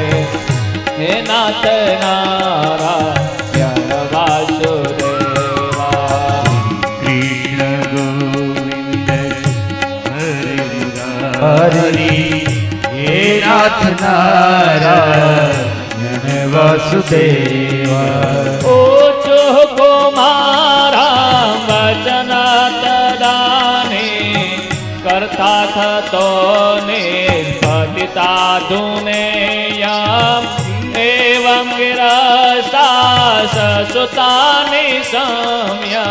હે નાથ નારાયણ વાસુદેવા કૃષ્ણ ગોવિંદ હરે મુરારી હે નાથ નારાયણ વાસુદેવા ઓચો કુમારા વચન તદાને કરતા થતો ને પતિતા ધુનેયમ એવમ કે રસા સુતાની સમ્ય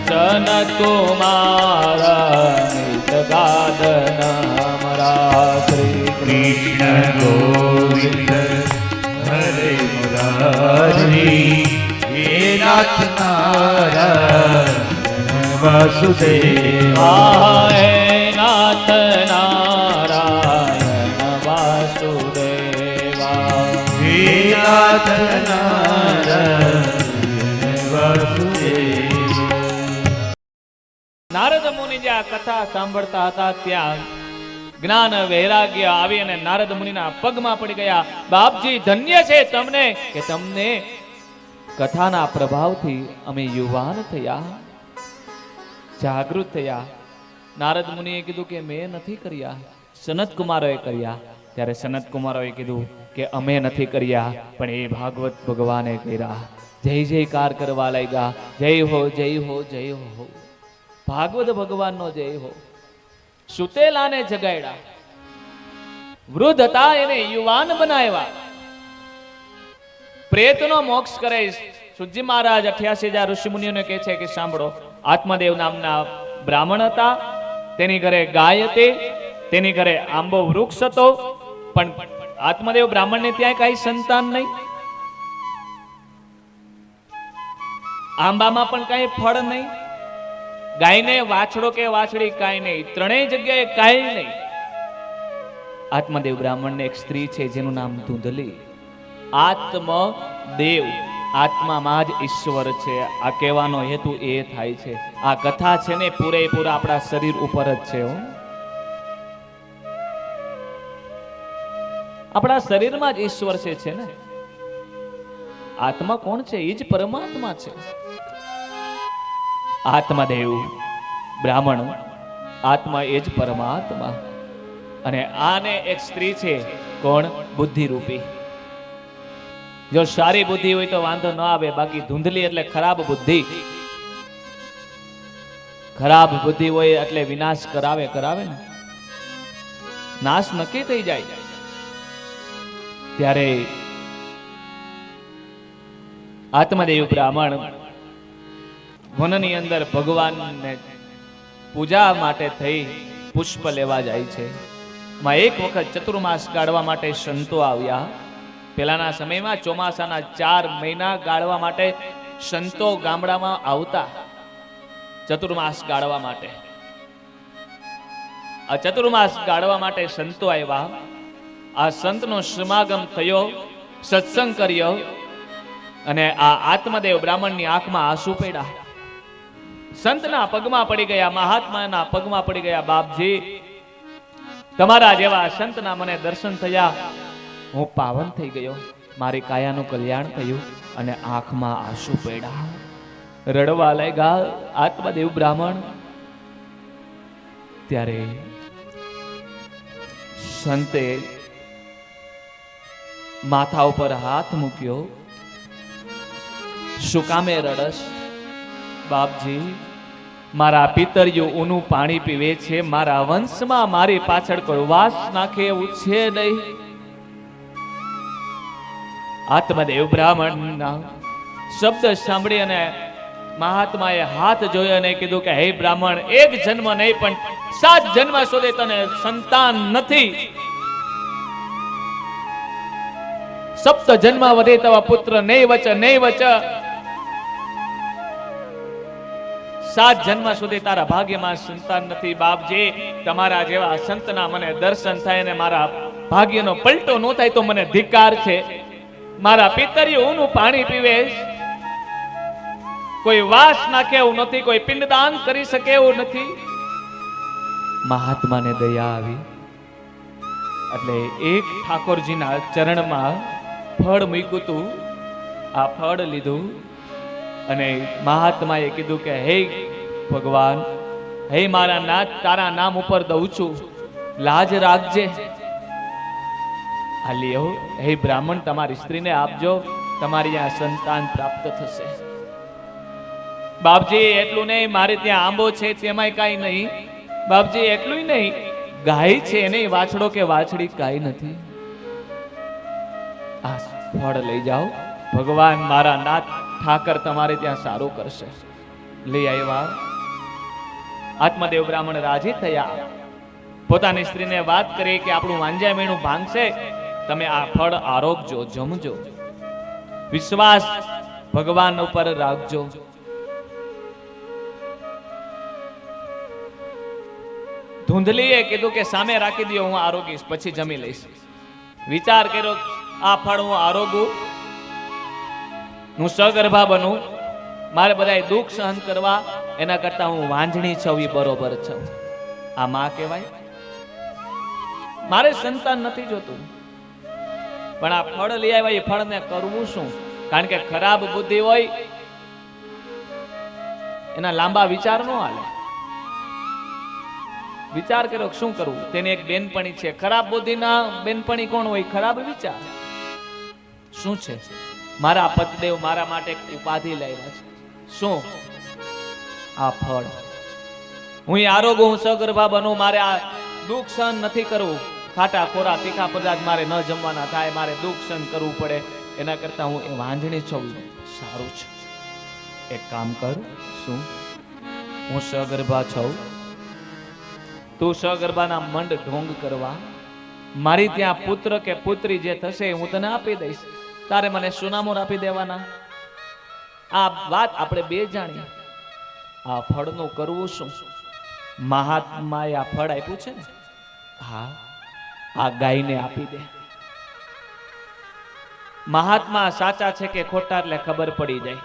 સનત કુમાર નિત ગાદન અમરા શ્રી કૃષ્ણ ગોવિંદ હરે મુરારી હે નાથ નારાયણ વાસુદેવ હે નાથ નારાયણ વાસુદેવા હે નાથ નારાયણ વાસુદેવ. નારદ મુનિ જે આ કથા સાંભળતા હતા ત્યાં જ્ઞાન વૈરાગ્ય આવી અને નારદ મુનિના પગમાં પડી ગયા. બાપજી ધન્ય છે તમને કે તમને કથાના પ્રભાવથી અમે યુવાન થયા, જાગૃત થયા. નારદ મુનિએ કીધું કે મેં નથી કર્યા, સનત કુમારોએ કર્યા. ત્યારે સનત કુમારોએ કીધું કે અમે નથી કર્યા, પણ એ ભાગવત ભગવાને કર્યા. જય જયકાર કરવા લાગ્યા. જય હો જય હો જય હો. ભાગવત ભગવાનનો જય હો. સુતેલાને જગાડ્યા, વૃદ્ધ હતા એને યુવાન બનાવ્યા. પ્રેતનો મોક્ષ કરે. સુજી મહારાજ 88,000 ઋષિ મુનિઓને કહે છે કે સાંભળો, આત્મદેવ નામના બ્રાહ્મણ હતા, તેની ઘરે ગાય હતી, તેની ઘરે આંબો વૃક્ષ હતો, પણ આત્મદેવ બ્રાહ્મણને ત્યાં કઈ સંતાન નહીં, આંબામાં પણ કઈ ફળ નહીં, ગાયને વાછડો કે વાછડી કાંઈ નહીં, ત્રણેય જગ્યાએ કાંઈ નહીં. આત્મદેવ બ્રાહ્મણને એક સ્ત્રી છે જેનું નામ ધૂંધલી. આત્મદેવ, આત્મામાં જ ઈશ્વર છે. આ કહેવાનો હેતુ એ થાય છે, આ કથા છે ને પૂરેપૂરા આપણા શરીર ઉપર જ છે. આપણા શરીરમાં જ ઈશ્વર છે ને. આત્મા કોણ છે? એ જ પરમાત્મા છે. આત્મદેવ બ્રાહ્મણ, આત્મા એ જ પરમાત્મા. અને આને એક સ્ત્રી છે, કોણ? બુદ્ધિ રૂપી. જો સારી બુદ્ધિ હોય તો વાંધો ન આવે, બાકી ધૂંધલી એટલે ખરાબ બુદ્ધિ. ખરાબ બુદ્ધિ હોય એટલે વિનાશ કરાવે ને, નાશ નક્કી થઈ જાય. ત્યારે આત્મદેવ બ્રાહ્મણ વનની અંદર ભગવાનને પૂજા માટે થઈ પુષ્પ લેવા જાય છે. માં એક વખત ચતુર્માસ ગાળવા માટે સંતો આવ્યા. પેલાના સમયમાં ચોમાસાના 4 મહિના ગાળવા માટે સંતો ગામડામાં આવતા ચતુર્માસ ગાળવા માટે. આ ચતુર્માસ ગાળવા માટે સંતો આવ્યા. આ સંતનો સમાગમ થયો, સત્સંગ કર્યો, અને આ આત્મદેવ બ્રાહ્મણની આંખમાં આંસુ પડ્યા. સંતના પગમાં પડી ગયા, મહાત્માના પગમાં પડી ગયા. બાપજી, તમારા જેવા સંતના મને દર્શન થયા, હું પાવન થઈ ગયો, મારી કાયાનું કલ્યાણ થયું. અને આંખમાં આંસુ પડ્યા, રડવા લાગ્યા આત્મદેવ બ્રાહ્મણ. ત્યારે સંતે માથા ઉપર હાથ મૂક્યો. શું કામે રડસ? બાપજી, મારા પિતરીઓ ઊનું પાણી પીવે છે, મારા વંશમાં મારી પાછળ કોઈ વાસ નાખે એવું છે નહીં. આત્મદેવ બ્રાહ્મણના શબ્દ સાંભળી અને મહાત્માએ હાથ જોયો અને કીધું કે હે બ્રાહ્મણ, એક જન્મ નહીં પણ 7 જન્મ સુધી તને સંતાન નથી. 7 જન્મ વધે તવા પુત્ર નહીં વચ. 7 જન્મ સુધી તારા ભાગ્યમાં સંતાન નથી. બાપજી, તમારા જેવા સંતના મને દર્શન થાય અને મારા ભાગ્યનો પલટો ન થાય તો મને ધિક્કાર છે. મારા પિતરીઓ ઊનું પાણી પીવે, કોઈ વાસ નાખે એવું નથી, કોઈ પિંડદાન કરી શકે એવું નથી. મહાત્માને દયા આવી એટલે એક ઠાકોરજીના ચરણમાં ફળ મૂક્યું હતું. આ ફળ લીધું અને મહાત્માએ કીધું કે હે ભગવાન, હે મારા નાથ, તારા નામ ઉપર દઉં છું, લાજ રાખજે. આ લ્યો, હે બ્રાહ્મણ, તમારી સ્ત્રીને આપજો, તમારી આ સંતાન પ્રાપ્ત થશે. બાપજી, એટલું નહીં, મારે ત્યાં આંબો છે તેમાંય કાંઈ નહીં. બાપજી, એટલું નહીં, ગાય છે નહીં, વાછડો કે વાછડી કાંઈ નથી. આ ફળ લઈ જાઓ, ભગવાન મારા નાથ ઠાકર તમારે ત્યાં સારું કરશે. લઈ આવ્યા. આત્મદેવ બ્રાહ્મણ રાજી થયા. પોતાની સ્ત્રીને વાત કરી કે આપણું વાંજ્યા મેણું ભાંગશે, તમે આ ફળ આરોગજો, જમજો, વિશ્વાસ ભગવાન ઉપર રાખજો. ધૂંધલીએ કીધું કે સામે રાખી દો, હું આરોગીશ, પછી જમી લઈશ. વિચાર કર્યો, આ ફળ હું આરોગું, હું સગર્ભા બનું, મારે બધા દુઃખ સહન કરવા, એના કરતા હું વાંજણી છું એ બરોબર છું. આ માં કહેવાય? મારે સંતાન નથી જોતું, પણ આ ફળ લઈ આવ્યા, એ ફળને કરવું શું? કારણ કે ખરાબ બુદ્ધિ હોય એના લાંબા વિચાર ન હાલે. વિચાર કર્યો શું કરવું. તેની એક બેનપણી છે, ખરાબ બુદ્ધિના બેનપણી કોણ હોય? ખરાબ વિચાર. શું છે? મારા પતિદેવ મારા માટે એક ઉપાધિ લાવ્યા છે. શું? આ ફળ. હું આરોગું, હું સગર્ભા બનું, મારે આ દુઃખ સહન નથી કરવું. ખાટા ખોરા તીખા પદાર્થ મારે ન જમવાના થાય, મારે દુઃખ સહન કરવું પડે, એના કરતા હું એ વાંજણી છું સારું છે. એક કામ કર. શું? હું સગર્ભા છું, તું સગર્ભાના મંડ ઢોંગ કરવા, મારી ત્યાં પુત્ર કે પુત્રી જે થશે હું તને આપી દઈશ, તારે મને સુનામોર આપી દેવાના. આ વાત આપણે બે જાણીએ. આ ફળનું કરવું શું? મહાત્માએ આ ફળ આપ્યું છે ને, હા, આ ગાયને આપી દે. મહાત્મા સાચા છે કે ખોટા એટલે ખબર પડી જાય.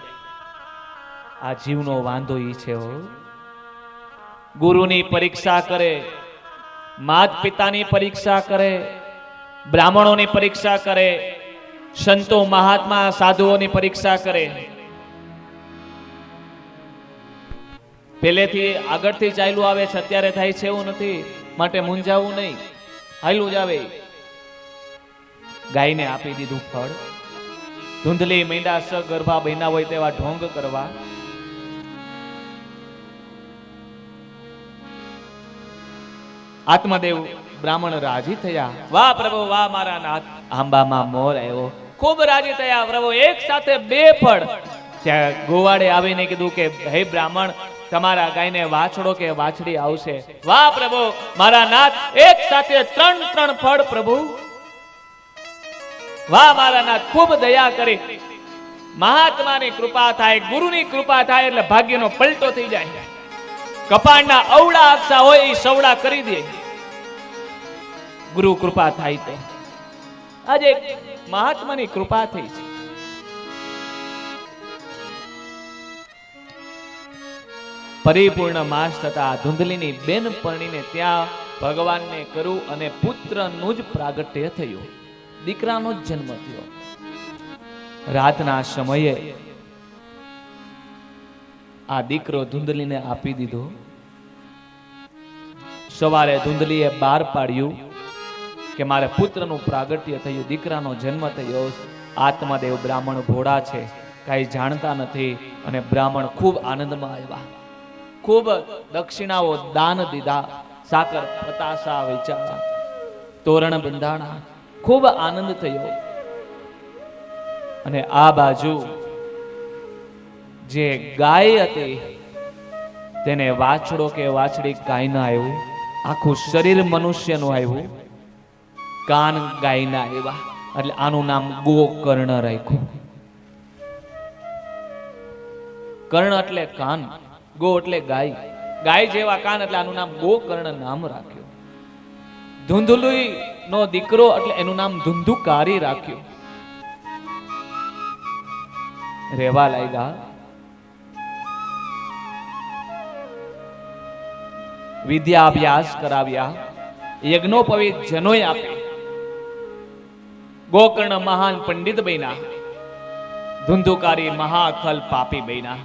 આ જીવનો વાંધો ઈ છે. ગુરુની પરીક્ષા કરે, માત પિતાની પરીક્ષા કરે, બ્રાહ્મણોની પરીક્ષા કરે, સંતો મહાત્મા સાધુઓની પરીક્ષા કરે. પહેલેથી આગળથી ચાલ્યું આવે છે, અત્યારે થાય છે એવું નથી, માટે મૂંઝાવું નહીં, હાલ્યું જ આવે. ગાયને આપી દીધું ફળ. ધૂંધલી મીંડા સગર્ભા બહેના હોય તેવા ઢોંગ કરવા. આત્મદેવ બ્રાહ્મણ રાજી થયા. વાહ પ્રભુ વાહ, મારા નાથ. આંબામાં મોર આવ્યો, ખૂબ રાજી થયા પ્રભુ. એક સાથે બે ફળ. ત્યાં ગોવાળે આવીને કીધું કે હે બ્રાહ્મણ, તમારા ગાયને વાછડો કે વાછડી આવશે. વાહ પ્રભુ મારા નાથ, એક સાથે ત્રણ ફળ પ્રભુ. વાહ મારા નાથ, ખૂબ દયા કરી. મહાત્માની કૃપા થાય, ગુરુની કૃપા થાય એટલે ભાગ્યનો પલટો થઈ જાય. કપાળના અવળા અક્ષા હોય એ સવડા કરી દે, ગુરુ કૃપા થાય તો. આજે મહાત્માની કૃપા થઈ છે. પરિપૂર્ણ માસ થતા ધૂંધલીની બેનપણીને ત્યાં ભગવાનને કરું અને પુત્રનું જ પ્રાગટ્ય થયું, દીકરાનો જ જન્મ થયો. રાતના સમયે આ દીકરો ધૂંધલીને આપી દીધો. સવારે ધૂંધલીએ બહાર પાડ્યું કે મારે પુત્રનું પ્રાગટ્ય થયું, દીકરાનો જન્મ થયો. આત્મદેવ બ્રાહ્મણ ભોળા છે, કઈ જાણતા નથી, અને બ્રાહ્મણ ખૂબ આનંદમાં આવ્યા. ખૂબ દક્ષિણાઓ દાન દીધા, સાકર પતાસા વેચાયા, તોરણ બંધાણા, ખૂબ આનંદ થયો. અને આ બાજુ જે ગાય હતી તેને વાછડો કે વાછડી ગાય ના આવ્યું, આખું શરીર મનુષ્યનું આવ્યું, કાન ગાય ના આવ્યા, એટલે આનું નામ ગોકર્ણ રાખ્યું. કર્ણ એટલે કાન, ગો એટલે ગાય, ગાય જેવા કાન એટલે આનું નામ ગોકર્ણ નામ રાખ્યું. ધૂંધલી નો દીકરો એટલે એનું નામ ધુંધુકારી રાખ્યું. રેવા લાગ્યા. વિદ્યા અભ્યાસ કરાવ્યા, યજ્ઞોપવિત જનોય આપે. ગોકર્ણ મહાન પંડિત બન્યા, ધુંધુકારી મહાખલ પાપી બન્યા.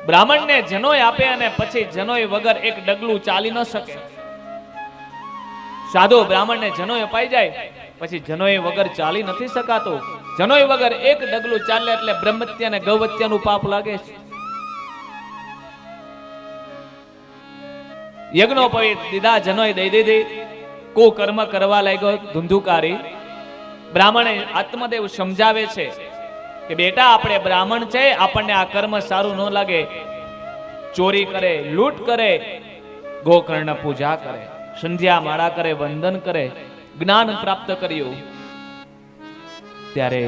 બ્રાહ્મણને જનોય આપે અને પછી જનોય વગર એક ડગલું ચાલી ન શકે. સાધુ બ્રાહ્મણને જનોય અપાઈ જાય પછી જનોય વગર ચાલી નથી શકાતું. જનોય વગર એક ડગલું ચાલે એટલે બ્રહ્મત્ય અને ગૌવત્યનું પાપ લાગે છે. યજ્ઞોપવિત દીધા, જનોય દઈ દીધી. કુકર્મ કરવા લાગ્યો ધુંધુકારી. બ્રાહ્મણે આત્મદેવ સમજાવે છે કે બેટા આપણે બ્રાહ્મણ છે, આપણને આ કર્મ સારું ન લાગે, ચોરી કરે, લૂંટ કરે, ગોકર્ણ પૂજા કરે, સંધ્યા માળા કરે, વંદન કરે, જ્ઞાન પ્રાપ્ત કર્યું. ત્યારે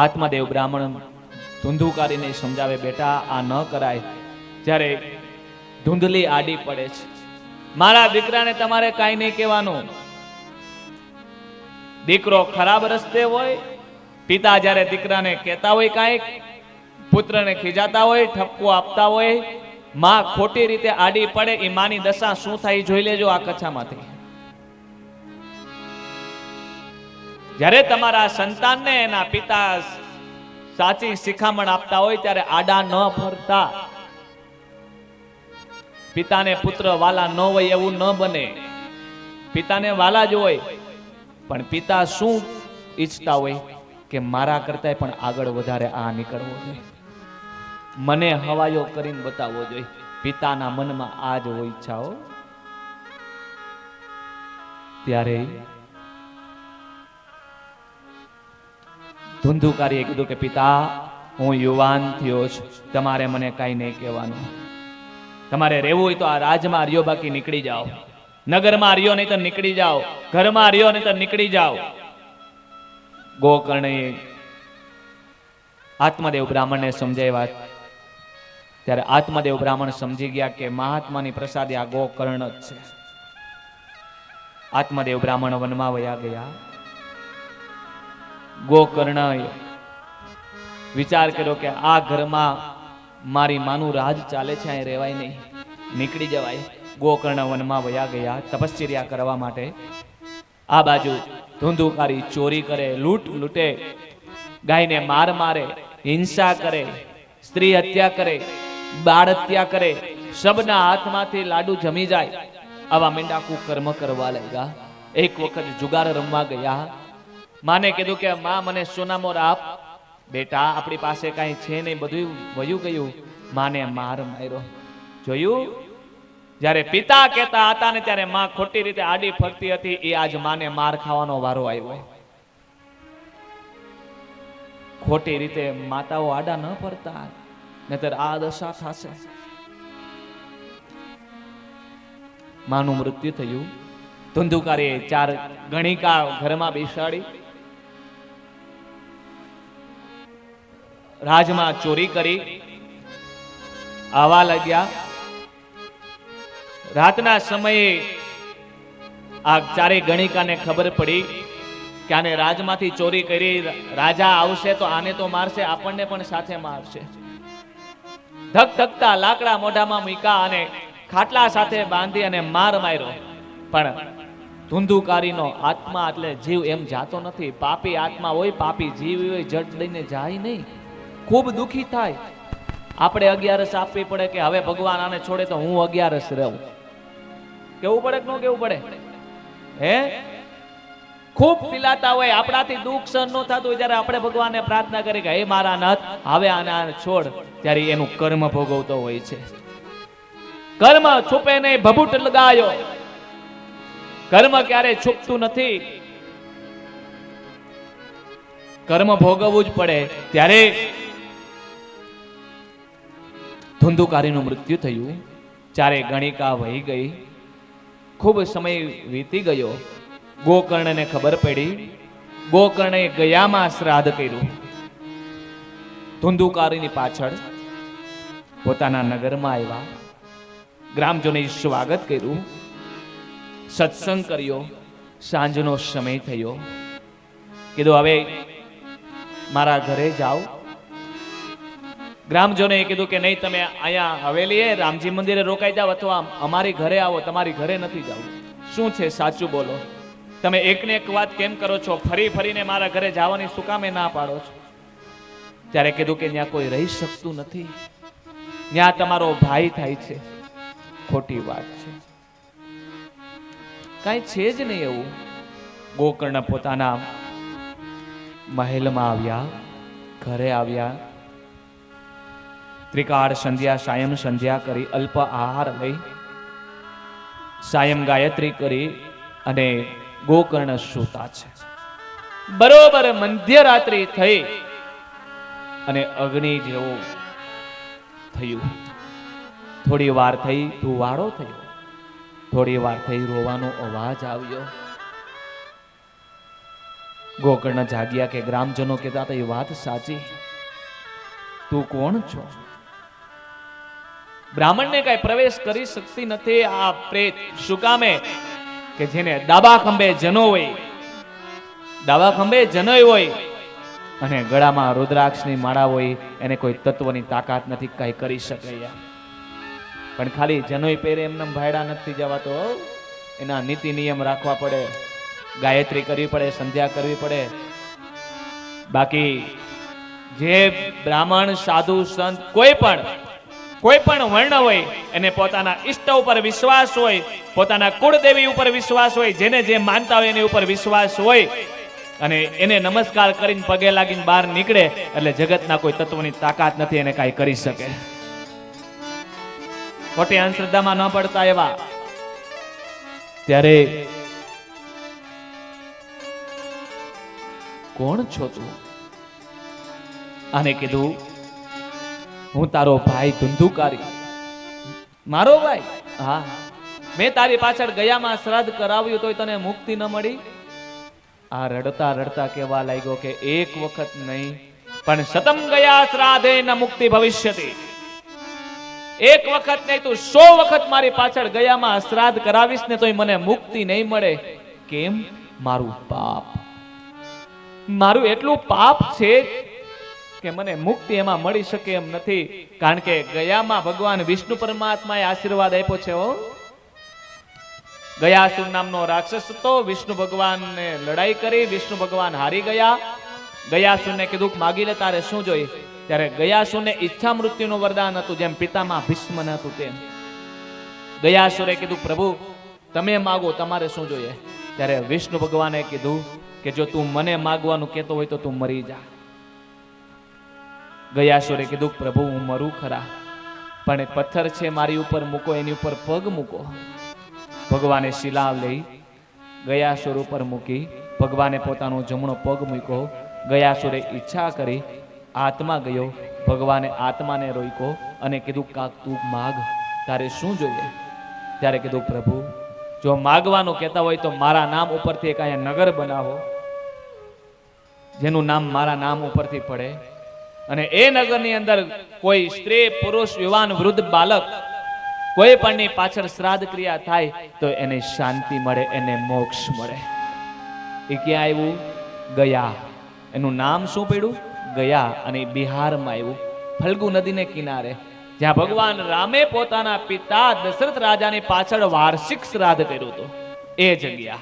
આત્મદેવ બ્રાહ્મણ ધુંધુકારીને સમજાવે, બેટા આ ન કરાય. જ્યારે ધુંધલી આડી પડે છે, મારા દીકરાને તમારે કાંઈ નહીં કહેવાનું. દીકરો ખરાબ રસ્તે હોય, પિતા જ્યારે દીકરાને કહેતા હોય, કાંઈક પુત્રને ખીજાતા હોય, ઠપકો આપતા હોય, માં ખોટી રીતે આડી પડે, એ માની દશા શું થાય જોઈ લેજો આ કથામાંથી. જ્યારે તમારા સંતાનને એના પિતા સાચી શિખામણ આપતા હોય ત્યારે આડા ન ફરતા. પિતાને પુત્ર વાલા ન હોય એવું ન બને. પિતાને વાલા જ હોય, પણ પિતા શું ઈચ્છતા હોય કે મારા કરતા પણ આગળ વધારે આ નીકળવો જોઈએ, મને હવાયો કરીને બતાવવો જોઈએ. પિતાના મનમાં આ જ હોય ઈચ્છાઓ. ત્યારે ધુંધુકારીએ કીધું કે પિતા, હું યુવાન થયો છું, તમારે મને કાંઈ નહીં કહેવાનું. તમારે રહેવું હોય તો આ રાજમાં રહ્યો, બાકી નીકળી જાઓ. નગરમાં રહ્યો નહીં તો નીકળી જાઓ, ઘરમાં રહ્યો નહીં તો નીકળી જાઓ. ગોકર્ણે આત્મદેવ બ્રાહ્મણને સમજાવ્યા. ત્યારે આત્મદેવ બ્રાહ્મણ સમજી ગયા કે મહાત્માની પ્રસાદી આ ગોકર્ણ જ છે. આત્મદેવ બ્રાહ્મણ વનમાં વયા ગયા. ગોકર્ણ વિચાર કર્યો કે આ ઘરમાં મારી માનું રાજ ચાલે છે, અહીં રહેવાય નહીં, નીકળી જવાય. ગોકર્ણ વનમાં વયા ગયા તપશ્ચર્યા કરવા માટે. આ બાજુ ધુંધુકારી ચોરી કરે, લૂંટે, ગાયને માર મારે, હિંસા કરે, સ્ત્રી હત્યા કરે, બાળ હત્યા કરે, સબના હાથમાંથી લાડુ જમી જાય. આવા મીંડાકુ કર્મ કરવા લાગ્યા. એક વખત જુગાર રમવા ગયા. માને કીધું કે માં મને સોનામોર આપ. બેટા આપણી પાસે કાંઈ છે નહીં, બધું વયું ગયું. માને માર માર્યો. જોયું, જ્યારે પિતા કહેતા હતા ને ત્યારે માં ખોટી રીતે આડી ફરતી હતી. એ આજ માને માર ખાવાનો વારો આવ્યો. ખોટી રીતે માતાઓ આડા ન ફરતા, નહીતર આ દશા થશે. માનું મૃત્યુ થયું. ધુંધુકારીએ 4 ગણિકા ઘરમાં બેસાડી, રાજમાં ચોરી કરી, આવા લાગ્યા. રાતના સમયે આ 4 ગણિકાને ખબર પડી કે આને રાજમાંથી ચોરી કરી, રાજા આવશે તો આને તો મારશે, આપણને પણ સાથે મારશે. ધગધગતા લાકડા મોઢામાં મૂક્યા અને ખાટલા સાથે બાંધી અને માર માર્યો. પણ ધુંધુકારીનો આત્મા એટલે જીવ એમ જાતો નથી. પાપી આત્મા હોય, પાપી જીવ હોય, જડ લઈને જાય નહીં. ખૂબ દુખી થાય. આપણે 11 આપવી પડે કે હવે ભગવાન આને છોડે તો હું 11 રહું. કેવું પડે કે ન કેવું પડે? હે, ખૂબ પીલાતા હોય, આપણાથી દુઃખ સહન ન થતું હોય ત્યારે આપણે ભગવાનને પ્રાર્થના કરી કે હે મારા નાથ હવે આને છોડ. ત્યારે એનું કર્મ ભોગવતો હોય છે. કર્મ છુપે નહીં, ભભૂટ લગાયો. કર્મ ક્યારે છુપતું નથી, કર્મ ભોગવવું જ પડે. ત્યારે ધુંધુકારીનું મૃત્યુ થયું. 4 ગણિકા વહી ગઈ. ખૂબ સમય વીતી ગયો. ગોકર્ણને ખબર પડી. ગોકર્ણે ગયામાં શ્રાદ્ધ કર્યું. ધુંધુકારીની પાછળ પોતાના નગરમાં આવ્યા. ગ્રામજનોએ સ્વાગત કર્યું, સત્સંગ કર્યો. સાંજનો સમય થયો. કીધું હવે મારા ઘરે જાઓ. ગ્રામજનોએ કીધું કે નહીં, તમે અહીંયા હવેલીએ રામજી મંદિરે રોકાઈ જાઓ અથવા અમારી ઘરે આવો, તમારી ઘરે નથી જાવ. શું છે સાચું બોલો, તમે એકને એક વાત કેમ કરો છો? ફરી ફરીને મારા ઘરે જવાની શું કામે ના પાડો છો? ત્યારે કીધું કે ત્યાં કોઈ રહી શકતું નથી, ત્યાં તમારો ભાઈ થાય છે. ખોટી વાત છે, કાંઈ છે જ નહીં એવું. ગોકર્ણ પોતાના મહેલમાં આવ્યા, ઘરે આવ્યા. ત્રિકાળ સંધ્યા, સાયમ સંધ્યા કરી, અલ્પ આહાર લઈ, સાયમ ગાયત્રી કરી અને ગોકર્ણ સૂતા છે. બરોબર મધ્યરાત્રિ થઈ અને અગ્નિ જેવું થયું. થોડી વાર થઈ ધુવાડો થયો, થોડી વાર થઈ રોવાનો અવાજ આવ્યો. ગોકર્ણ જાગ્યા કે ગ્રામજનો કહેતા હતા, એ વાત સાચી, તું કોણ છો? બ્રાહ્મણને કઈ પ્રવેશ કરી શકતી નથી આ પ્રેત. શું કામે? કે જેને ડાબા ખંભે જનો હોય, ડાબા ખંભે જનોય હોય અને ગળામાં રુદ્રાક્ષની માળા હોય, એને કોઈ તત્વની તાકાત નથી કઈ કરી શકે. પણ ખાલી જનોય પહેરે એમને ભાયડા નથી જવાતો. એના નીતિ નિયમ રાખવા પડે, ગાયત્રી કરવી પડે, સંધ્યા કરવી પડે. બાકી જે બ્રાહ્મણ, સાધુ, સંત કોઈ પણ વર્ણ હોય, એને પોતાના ઈષ્ટ ઉપર વિશ્વાસ હોય, પોતાના કુળદેવી ઉપર વિશ્વાસ હોય, જેને જે માનતા હોય એની ઉપર વિશ્વાસ હોય અને એને નમસ્કાર કરીને પગે લાગીને બહાર નીકળે એટલે જગતના કોઈ તત્વની તાકાત નથી એને કાંઈ કરી શકે. ખોટી અંધશ્રદ્ધામાં ન પડતા એવા. ત્યારે કોણ છો તું? આને કીધું, હું તારો ભાઈ ધુંધુકારી. મારો ભાઈ? હા. મેં તારી પાછળ ગયામાં શ્રાદ્ધ કરાવ્યું તોય તને મુક્તિ ન મળી? આ રડતા રડતા કહેવા લાગ્યો કે એક વખત નહીં પણ શતમ ગયા શ્રાદ્ધે ન મુક્તિ ભવિષ્યતિ. એક વખત નહીં તું 100 વખત મારી પાછળ ગયામાં શ્રાદ્ધ કરાવીશ ને તોય મને મુક્તિ નહીં મળે. કેમ? મારું પાપ, મારું એટલું પાપ છે કે મને મુક્તિ એમાં મળી શકે એમ નથી. કારણ કે ગયામાં ભગવાન વિષ્ણુ પરમાત્માએ આશીર્વાદ આપ્યો છે. ગયાસુર નામનો રાક્ષસ હતો, વિષ્ણુ ભગવાનને લડાઈ કરી, વિષ્ણુ ભગવાન હારી ગયા. ગયાસુરને કીધું કે માગી લે, તારે શું જોઈએ? ત્યારે ગયાસુરને ઈચ્છા મૃત્યુનું વરદાન હતું, જેમ પિતામાં ભીષ્મને હતું તેમ. ગયાસુરે કીધું, પ્રભુ તમે માગો, તમારે શું જોઈએ? ત્યારે વિષ્ણુ ભગવાને કીધું કે જો તું મને માગવાનું કહેતો હોય તો તું મરી જા. ગયાસુરે કીધું, પ્રભુ હું મરું ખરા, પણ પથ્થર છે મારી ઉપર મૂકો, એની ઉપર પગ મૂકો. ભગવાને શિલા લઈ ગયાસુર ઉપર મૂકી, ભગવાને પોતાનો જમણો પગ મૂક્યો. ગયાસુરે ઈચ્છા કરી, આત્મા ગયો, ભગવાને આત્માને રોક્યો અને કીધું, કાક તું માગ, તારે શું જોઈએ? ત્યારે કીધું, પ્રભુ જો માગવાનું કહેતા હોય તો મારા નામ ઉપરથી એક અહીંયા નગર બનાવો, જેનું નામ મારા નામ ઉપરથી પડે, અને એ નગરની અંદર કોઈ સ્ત્રી, પુરુષ, યુવાન, વૃદ્ધ, બાલક કોઈ પણની પાછળ શ્રાદ્ધ ક્રિયા થાય તો એને શાંતિ મળે, એને મોક્ષ મળે. એ ક્યાં આવ્યું? ગયા. એનું નામ શું પડ્યું? ગયા. અને બિહારમાં આવ્યું, ફલ્ગુ નદીને કિનારે, જ્યાં ભગવાન રામે પોતાના પિતા દશરથ રાજાની પાછળ વાર્ષિક શ્રાદ્ધ કર્યું હતું, એ જગ્યા.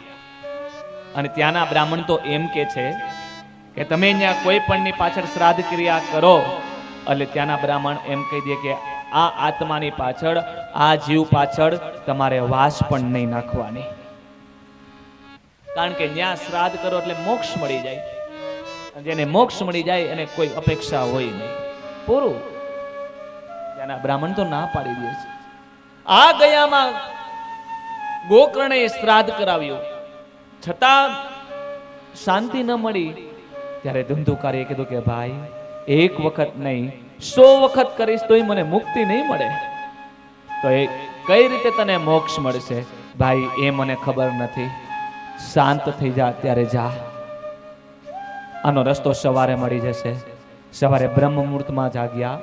અને ત્યાંના બ્રાહ્મણ તો એમ કે છે કે તમે ત્યાં કોઈ પણની પાછળ શ્રાદ્ધ ક્રિયા કરો એટલે ત્યાંના બ્રાહ્મણ એમ કહી દે કે આ આત્માની પાછળ, આ જીવ પાછળ તમારે વાસ પણ નહીં નાખવાની, કારણ કે ત્યાં શ્રાદ્ધ કરો એટલે મોક્ષ મળી જાય. જેને મોક્ષ મળી જાય એને કોઈ અપેક્ષા હોય નહીં, પૂરું. ત્યાંના બ્રાહ્મણ તો ના પાડી દે છે. આ ગયામાં ગોકર્ણે શ્રાદ્ધ કરાવ્યું છતાં શાંતિ ન મળી. ત્યારે ધુંધુકારીએ કીધું કે ભાઈ એક વખત નહીં 100 વખત કરીશ તોય મને મુક્તિ નહીં મળે. તો એ કઈ રીતે તને મોક્ષ મળશે? ભાઈ એ મને ખબર નથી, શાંત થઈ જા, ત્યારે જા. આનો રસ્તો સવારે મળી જશે. સવારે બ્રહ્મ મુહૂર્તમાં જાગ્યા,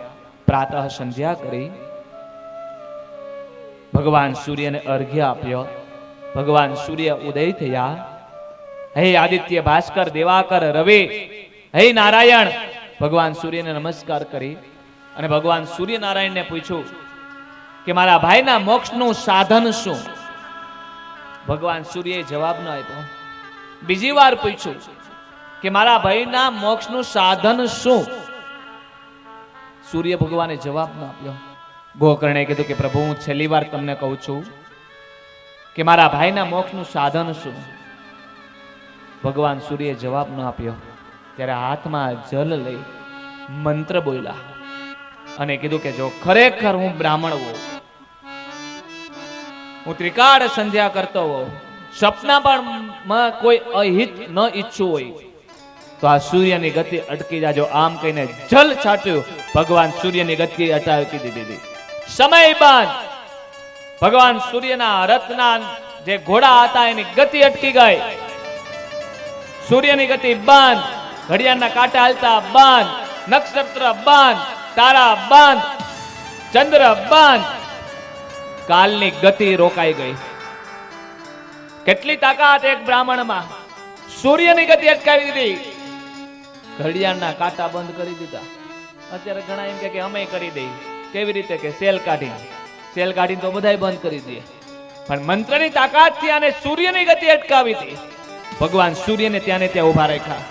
પ્રાતઃ સંધ્યા કરી, ભગવાન સૂર્યને અર્ઘ્ય આપ્યો. ભગવાન સૂર્ય ઉદય થયા. હે આદિત્ય, ભાસ્કર, દેવાકર, રવિ, હે નારાયણ, ભગવાન સૂર્યને નમસ્કાર કરી અને ભગવાન સૂર્યનારાયણને પૂછ્યું કે મારા ભાઈના મોક્ષનું સાધન શું? ભગવાન સૂર્યએ જવાબ ન આપ્યો. બીજી વાર પૂછ્યું કે મારા ભાઈના મોક્ષનું સાધન શું? સૂર્ય ભગવાને જવાબ ન આપ્યો. ગોકર્ણે કીધું કે પ્રભુ હું છેલ્લી વાર તમને કહું છું કે મારા ભાઈના મોક્ષનું સાધન શું? ભગવાન સૂર્યએ જવાબ ન આપ્યો. ત્યારે હાથમાં જલ લઈ મંત્ર બોલ્યા અને કીધું કે જો ખરેખર હું બ્રાહ્મણ હોઉં, હું ત્રિકાળ સંધ્યા કરતો હોઉં, સપના પણ કોઈ અહિત ન ઈચ્છું હોય તો આ સૂર્યની ગતિ અટકી જાજો, આમ કહીને જલ છાટ્યું. ભગવાન સૂર્યની ગતિ અટકી દીધી. સમય બાદ ભગવાન સૂર્યના રથના જે ઘોડા હતા એની ગતિ અટકી ગઈ. સૂર્યની ગતિ બંધ, ઘડિયાળના કાંટા હાલતા બંધ, નક્ષત્ર બંધ, તારા બંધ, ચંદ્ર બંધ, કાલની ગતિ રોકાઈ ગઈ. કેટલી તાકાત એક બ્રાહ્મણમાં! સૂર્યની ગતિ અટકાવી દીધી, ઘડિયાળના કાંટા બંધ કરી દીધા. અત્યારે ઘણા એમ કે અમે કરી દઈએ. કેવી રીતે? કે સેલ કાઢીને તો બધાય બંધ કરી દે. પણ મંત્રની તાકાતથી આને સૂર્યની ગતિ અટકાવી હતી. ભગવાન સૂર્યને ત્યાં ને ત્યાં ઉભા રાખ્યા.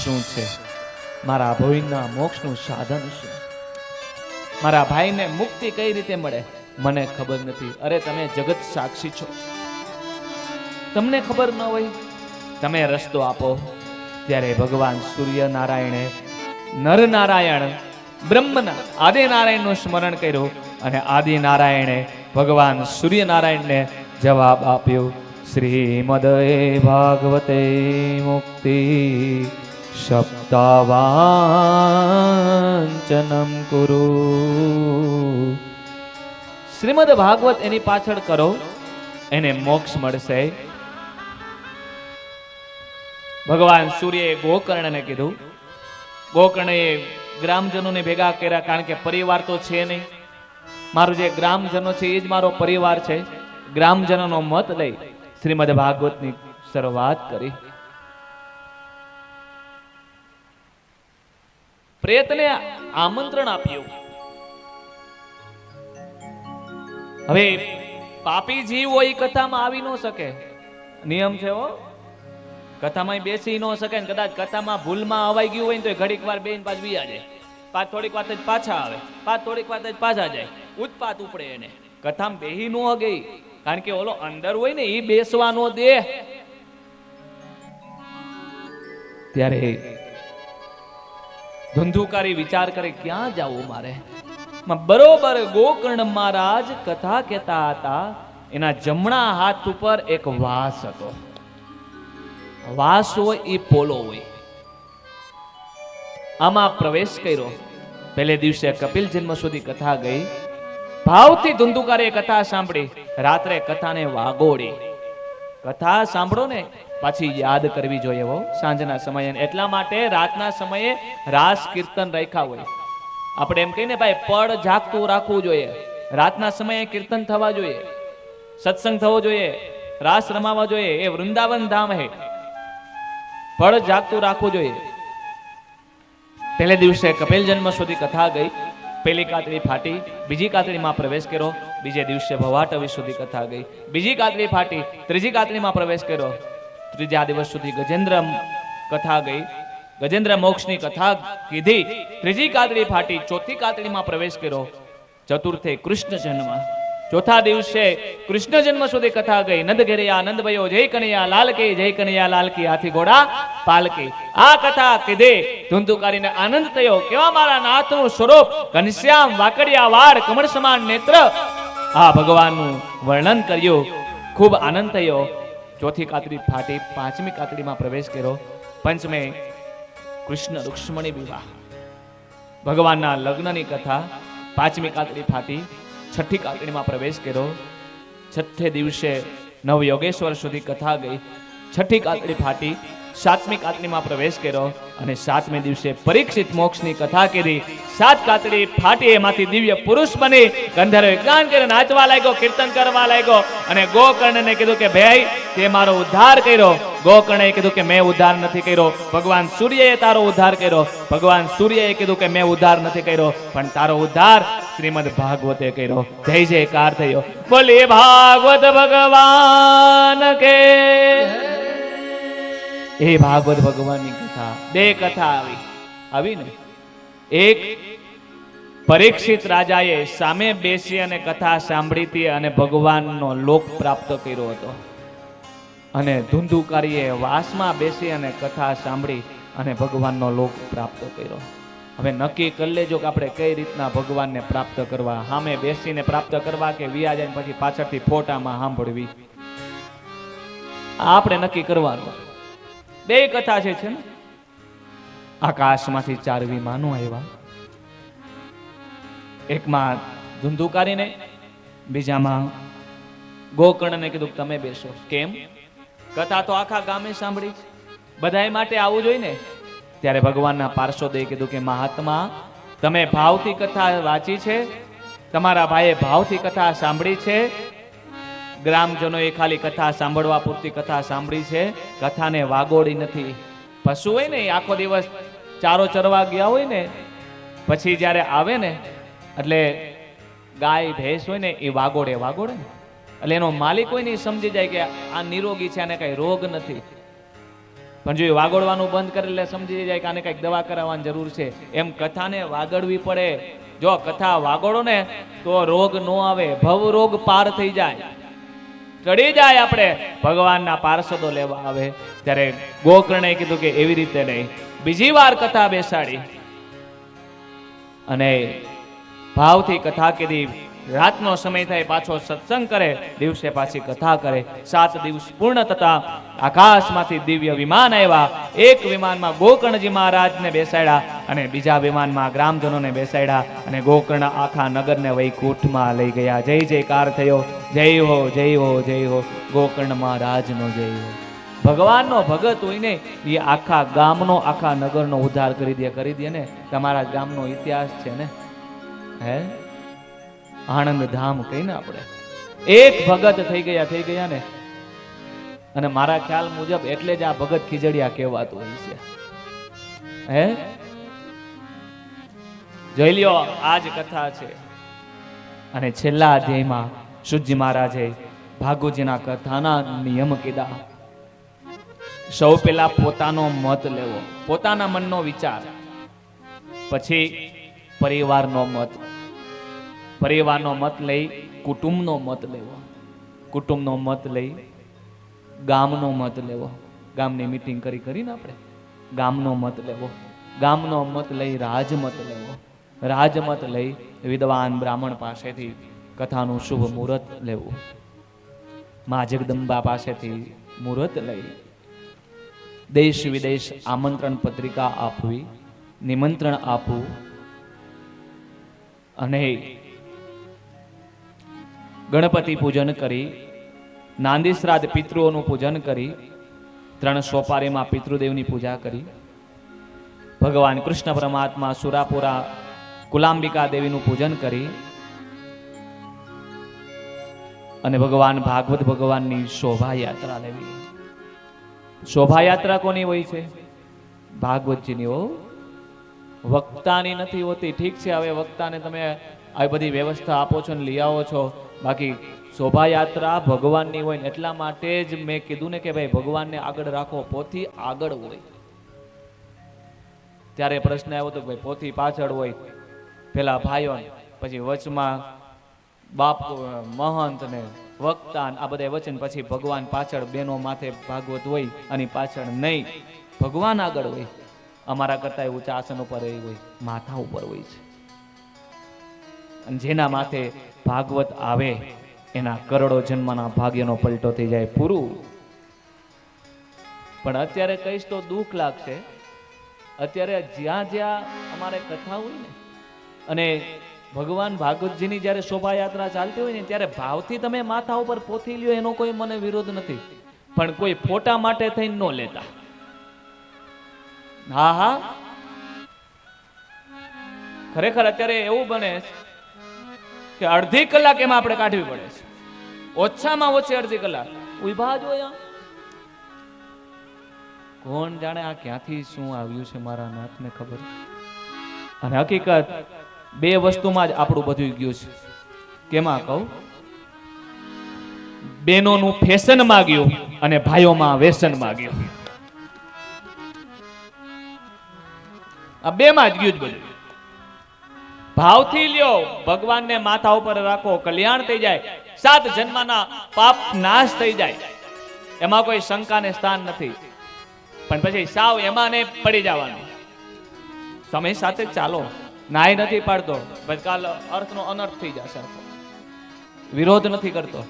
શું છે મારા ભોઈના મોક્ષનું સાધન? શું મારા ભાઈને મુક્તિ કઈ રીતે મળે? મને ખબર નથી. અરે તમે જગત સાક્ષી છો, તમને ખબર ન હોય? તમે રસ્તો આપો. ત્યારે ભગવાન સૂર્યનારાયણે નરનારાયણ બ્રહ્મના આદિનારાયણનું સ્મરણ કર્યું અને આદિનારાયણે ભગવાન સૂર્યનારાયણને જવાબ આપ્યો. શ્રીમદે ભાગવતે મુક્તિ સપ્તાવાંચનમ કુરુ. શ્રીમદ ભાગવત એની પાછળ કરો, એને મોક્ષ મળશે. ભગવાન સૂર્યએ ગોકર્ણને કીધું. ગોકર્ણએ ગ્રામજનોને ભેગા કર્યા, કારણ કે પરિવાર તો છે નહીં. મારું જે ગ્રામજનો છે એ જ મારો પરિવાર છે. ગ્રામજનોનો મત લઈ શ્રીમદ ભાગવતની શરૂઆત કરી. પ્રેતને આમંત્રણ આપ્યું. હવે પાપી જીવ હોય કથામાં આવી ન શકે, નિયમ છે હો. કથામાં બેસી ન શકે ને કદાચ કથામાં ભૂલમાં અવાઈ ગયું હોય ને તો ઘડીક વાર બેન પાછ વિયા જાય, પાછ થોડીક વાર જ પાછા આવે, પાછ થોડીક વાર જ પાછા જાય, ઉત્પાત ઉપડે એને. કથામાં બેહી ન ગઈ, કારણ કે ઓલો અંદર હોય ને એ બેસવા ન દે. ત્યારે ધંધુકારી વિચાર કરે ક્યાં જાવું મારે. બરોબર ગોકર્ણ મહારાજ કથા કહેતા હતા. એના જમણા હાથ ઉપર એક વાસ હતો. વાસ હોય એ પોલો હોય. આમાં પ્રવેશ કર્યો. પહેલે દિવસે કપિલ જન્મ સુધી કથા ગઈ. ભાવથી ધુંધુકારે કથા સાંભળી. રાત્રે કથાને વાગોડી. કથા સાંભળો ને પાછી યાદ કરવી જોઈએ હો સાંજના સમયે. એટલા માટે રાતના સમયે રાસ કીર્તન રાખ્યા હોય. આપણે એમ કહીને ભાઈ પડ જાગતું રાખવું જોઈએ. રાતના સમયે કીર્તન થવા જોઈએ, સત્સંગ થવો જોઈએ, રાસ રમાવા જોઈએ. એ વૃંદાવન ધામ હે. પડ જાગતું રાખવું જોઈએ. પહેલે દિવસે કપિલ જન્મ સુધી કથા ગઈ. પહેલી કાતરી ફાટી, બીજી કાતરીમાં પ્રવેશ કર્યો. બીજે દિવસે ભવાટવી સુધી કથા ગઈ. બીજી કાતરી ફાટી, ત્રીજી કાતરીમાં પ્રવેશ કર્યો. ત્રીજા દિવસ સુધી ગજેન્દ્ર કથા ગઈ. ગજેન્દ્ર મોક્ષની કથા કીધી. ત્રીજી કાતરી ફાટી, ચોથી કાતરીમાં પ્રવેશ કર્યો. ચતુર્થે કૃષ્ણ જન્મ. ચોથા દિવસે કૃષ્ણ જન્મ સુધી કથા ગઈ. નંદ ઘેરયા નંદ ભયો જય કનૈયા લાલ કી, જય કનૈયા લાલ કી, હાથી ઘોડા પાલકી. આ કથા કીધે ધુંધુકારીને આનંદ થયો. કેવા મારા નાથનું સ્વરૂપ! ઘનશ્યામ વાકડિયા વાળ, કમળ સમાન નેત્ર. આ ભગવાનનું વર્ણન કર્યું. ખૂબ આનંદ થયો. ચોથી કાતરી ફાટી, પાંચમી કાતરીમાં પ્રવેશ કર્યો. પંચમે કૃષ્ણ રૂક્ષ્મણી વિવાહ, ભગવાનના લગ્નની કથા. પાંચમી કાતરી ફાટી, છઠ્ઠી કાતરીમાં પ્રવેશ કર્યો. છઠ્ઠે દિવસે નવ યોગેશ્વર સુધી કથા ગઈ. છઠ્ઠી કાતરી ફાટી, સાતમી કાતરીમાં પ્રવેશ કર્યો અને સાતમે દિવસે પરીક્ષિત મોક્ષની કથા કરી. સાત કાતરી ફાટી, એમાંથી દિવ્ય પુરુષ બની ગંધર્વ ગાન કરી નાચવા લાગ્યો, કીર્તન કરવા લાગ્યો. અને ગોકર્ણને કીધું કે ભાઈ તે મારો ઉદ્ધાર કર્યો. ગોકર્ણે કીધું કે મેં ઉદ્ધાર નથી કર્યો. ભગવાન સૂર્યએ તારો ઉદ્ધાર કર્યો. ભગવાન સૂર્યએ કીધું કે મેં ઉદ્ધાર નથી કર્યો, પણ તારો ઉદ્ધાર શ્રીમદ ભાગવતે કર્યો. જય જયકાર થયો. બોલીએ ભાગવત ભગવાન કે. એ ભાગવત ભગવાનની કથા. બે કથા આવી ને. એક પરીક્ષિત રાજાએ સામે બેસી અને કથા સાંભળી હતી અને ભગવાનનો લોક પ્રાપ્ત કર્યો હતો. અને ધુંધુકારીએ વાસમાં બેસી અને કથા સાંભળી અને ભગવાનનો લોક પ્રાપ્ત કર્યો. હવે નક્કી કરી લેજો કે આપણે કઈ રીતના ભગવાનને પ્રાપ્ત કરવા. સામે બેસીને પ્રાપ્ત કરવા કે વિયા જાય પછી પાછળથી ફોટામાં સાંભળવી. આપણે નક્કી કરવાનું. બે કથા છે ને, આકાશમાંથી 4 વિમાનો આવ્યા, એકમાં ધુંધુકારીને, બીજામાં ગોકર્ણને કીધું તમે બેસો. કેમ? કથા તો આખા ગામે સાંભળી છે, બધાય માટે આવું જોઈએ ને. ત્યારે ભગવાનના પાર્ષદે કીધું કે મહાત્મા, તમે ભાવથી કથા વાંચી છે, તમારા ભાઈએ ભાવથી કથા સાંભળી છે, ગ્રામજનોએ ખાલી કથા સાંભળવા પૂરતી કથા સાંભળી છે, કથાને વાગોડી નથી. પશુ હોય ને, આખો દિવસ ચારો ચરવા ગયા હોય ને, પછી જ્યારે આવે ને, એટલે ગાય ભેંસ હોય ને એ વાગોડે ને, એટલે એનો માલિક હોય ને એ સમજી જાય કે આ નિરોગી છે, આને કઈ રોગ નથી. પણ જો એ વાગોડવાનું બંધ કરે એટલે સમજી જાય કે આને કઈક દવા કરાવવાની જરૂર છે. એમ કથાને વાગડવી પડે. જો કથા વાગોડો ને તો રોગ ન આવે, ભવ રોગ પાર થઈ જાય, ચડી જાય. આપણે ભગવાનના પાર્ષદો લેવા આવે ત્યારે ગોકર્ણે કીધું કે એવી રીતે નહીં. બીજી વાર કથા બેસાડી અને ભાવથી કથા કીધી. રાતનો સમય થાય પાછો સત્સંગ કરે, દિવસે પાછી કથા કરે. 7 દિવસ પૂર્ણ થતા આકાશમાંથી દિવ્ય વિમાન આવ્યા. એક વિમાનમાં ગોકર્ણજી મહારાજને બેસાડ્યા અને બીજા વિમાનમાં ગ્રામજનોને બેસાડ્યા અને ગોકર્ણ આખા નગરને વૈકુંઠમાં લઈ ગયા. જય જયકાર થયો. જય હો, જય હો, જય હો. ગોકર્ણ મહારાજનો જય હો. ભગવાનનો ભગત હોય ને એ આખા ગામનો, આખા નગરનો ઉદ્ધાર કરી દે ને. તમારા ગામનો ઇતિહાસ છે ને, હે આણંદ ધામ કહીને આપણે, એક ભગત થઈ ગયા ને. અને મારા ખ્યાલ મુજબ એટલે જ આ ભગત ખીજડિયા કહેવાતું હોય છે. હે જોઈ લ્યો, આ જ કથા છે. અને છેલ્લા અધ્યાયમાં શુદ્ધજી મહારાજે ભાગવતજીના કથાના નિયમ કીધા. સૌ પહેલા પોતાનો મત લેવો, પોતાના મનનો વિચાર, પછી પરિવારનો મત, પરિવારનો મત લઈ કુટુંબનો મત લેવો, કુટુંબનો મત લઈ ગામનો મત લેવો, ગામની મીટિંગ કરીને આપણે ગામનો મત લેવો, ગામનો મત લઈ રાજમત લેવો, રાજમત લઈ વિદ્વાન બ્રાહ્મણ પાસેથી કથાનું શુભ મુહૂર્ત લેવું, મા જગદંબા પાસેથી મુહૂર્ત લઈ દેશ વિદેશ આમંત્રણ પત્રિકા આપવી, નિમંત્રણ આપવું અને ગણપતિ પૂજન કરી, નાંદી શ્રાદ્ધ પિતૃઓનું પૂજન કરી, 3 સોપારીમાં પિતૃદેવની પૂજા કરી, ભગવાન કૃષ્ણ પરમાત્મા સુરાપુરા કુલાંબિકા દેવીનું પૂજન કરી અને ભગવાન ભાગવત ભગવાનની શોભાયાત્રા લેવી. શોભાયાત્રા કોની હોય છે? ભાગવતજીની હો, વક્તાની નથી હોતી. ઠીક છે, હવે વક્તાને તમે આવી બધી વ્યવસ્થા આપો છો ને લઈ આવો છો, બાકી શોભાયાત્રા ભગવાનની હોય ને. એટલા માટે જ મેં કીધું ને કે ભાઈ ભગવાનને આગળ રાખો. પોથી આગળ હોય ત્યારે પ્રશ્ન આવ્યો હતો કે ભાઈ પોથી પાછળ હોય, પેલા ભાઈઓ, પછી વચમાં બાપ મહંત ને વક્તા, આ બધા વચન, પછી ભગવાન પાછળ, બેનો માથે ભાગવત હોય અને પાછળ નહીં, ભગવાન આગળ હોય. અમારા કરતા ઊંચા આસન ઉપર હોય, માથા ઉપર હોય છે. અને જેના માથે ભાગવત આવે એના કરોડો જન્મના ભાગ્યનો પલટો થઈ જાય, પૂરું. પણ અત્યારે કહીશ તો દુઃખ લાગશે. અત્યારે જ્યાં જ્યાં અમારે કથા હોય ને અને ભગવાન ભાગવતજીની જ્યારે શોભાયાત્રા ચાલતી હોય ને ત્યારે ભાવથી તમે માથા ઉપર પોથી લ્યો, એનો કોઈ મને વિરોધ નથી, પણ કોઈ ફોટા માટે થઈને ન લેતા. હા હા, ખરેખર અત્યારે એવું બને કે અડધી કલાક એમાં આપણે કાઢવી પડે છે, ઓછામાં ઓછી અડધી કલાક. ઉભા જ હોય, કોણ જાણે આ ક્યાંથી શું આવ્યું છે, મારા નાથને ખબર. અને હકીકત 2 વસ્તુમાં જ આપણું બધું ગયું છે. કેમાં કહું? બેનોનું ફેશન માં ગયું અને ભાઈઓમાં વ્યસન માં ગયું. આ 2 માં જ ગયું જ બધું. ભાવથી લ્યો, ભગવાનને માથા ઉપર રાખો, કલ્યાણ થઈ જાય, 7 જન્મના પાપ નાશ થઈ જાય, એમાં કોઈ શંકાને સ્થાન નથી. પણ પછી સાવ એમાં ને પડી જવાનું. સમય સાથે ચાલો, નાય નથી પાડતો, પછી કાલ અર્થનો અનર્થ થઈ જશે. વિરોધ નથી કરતો,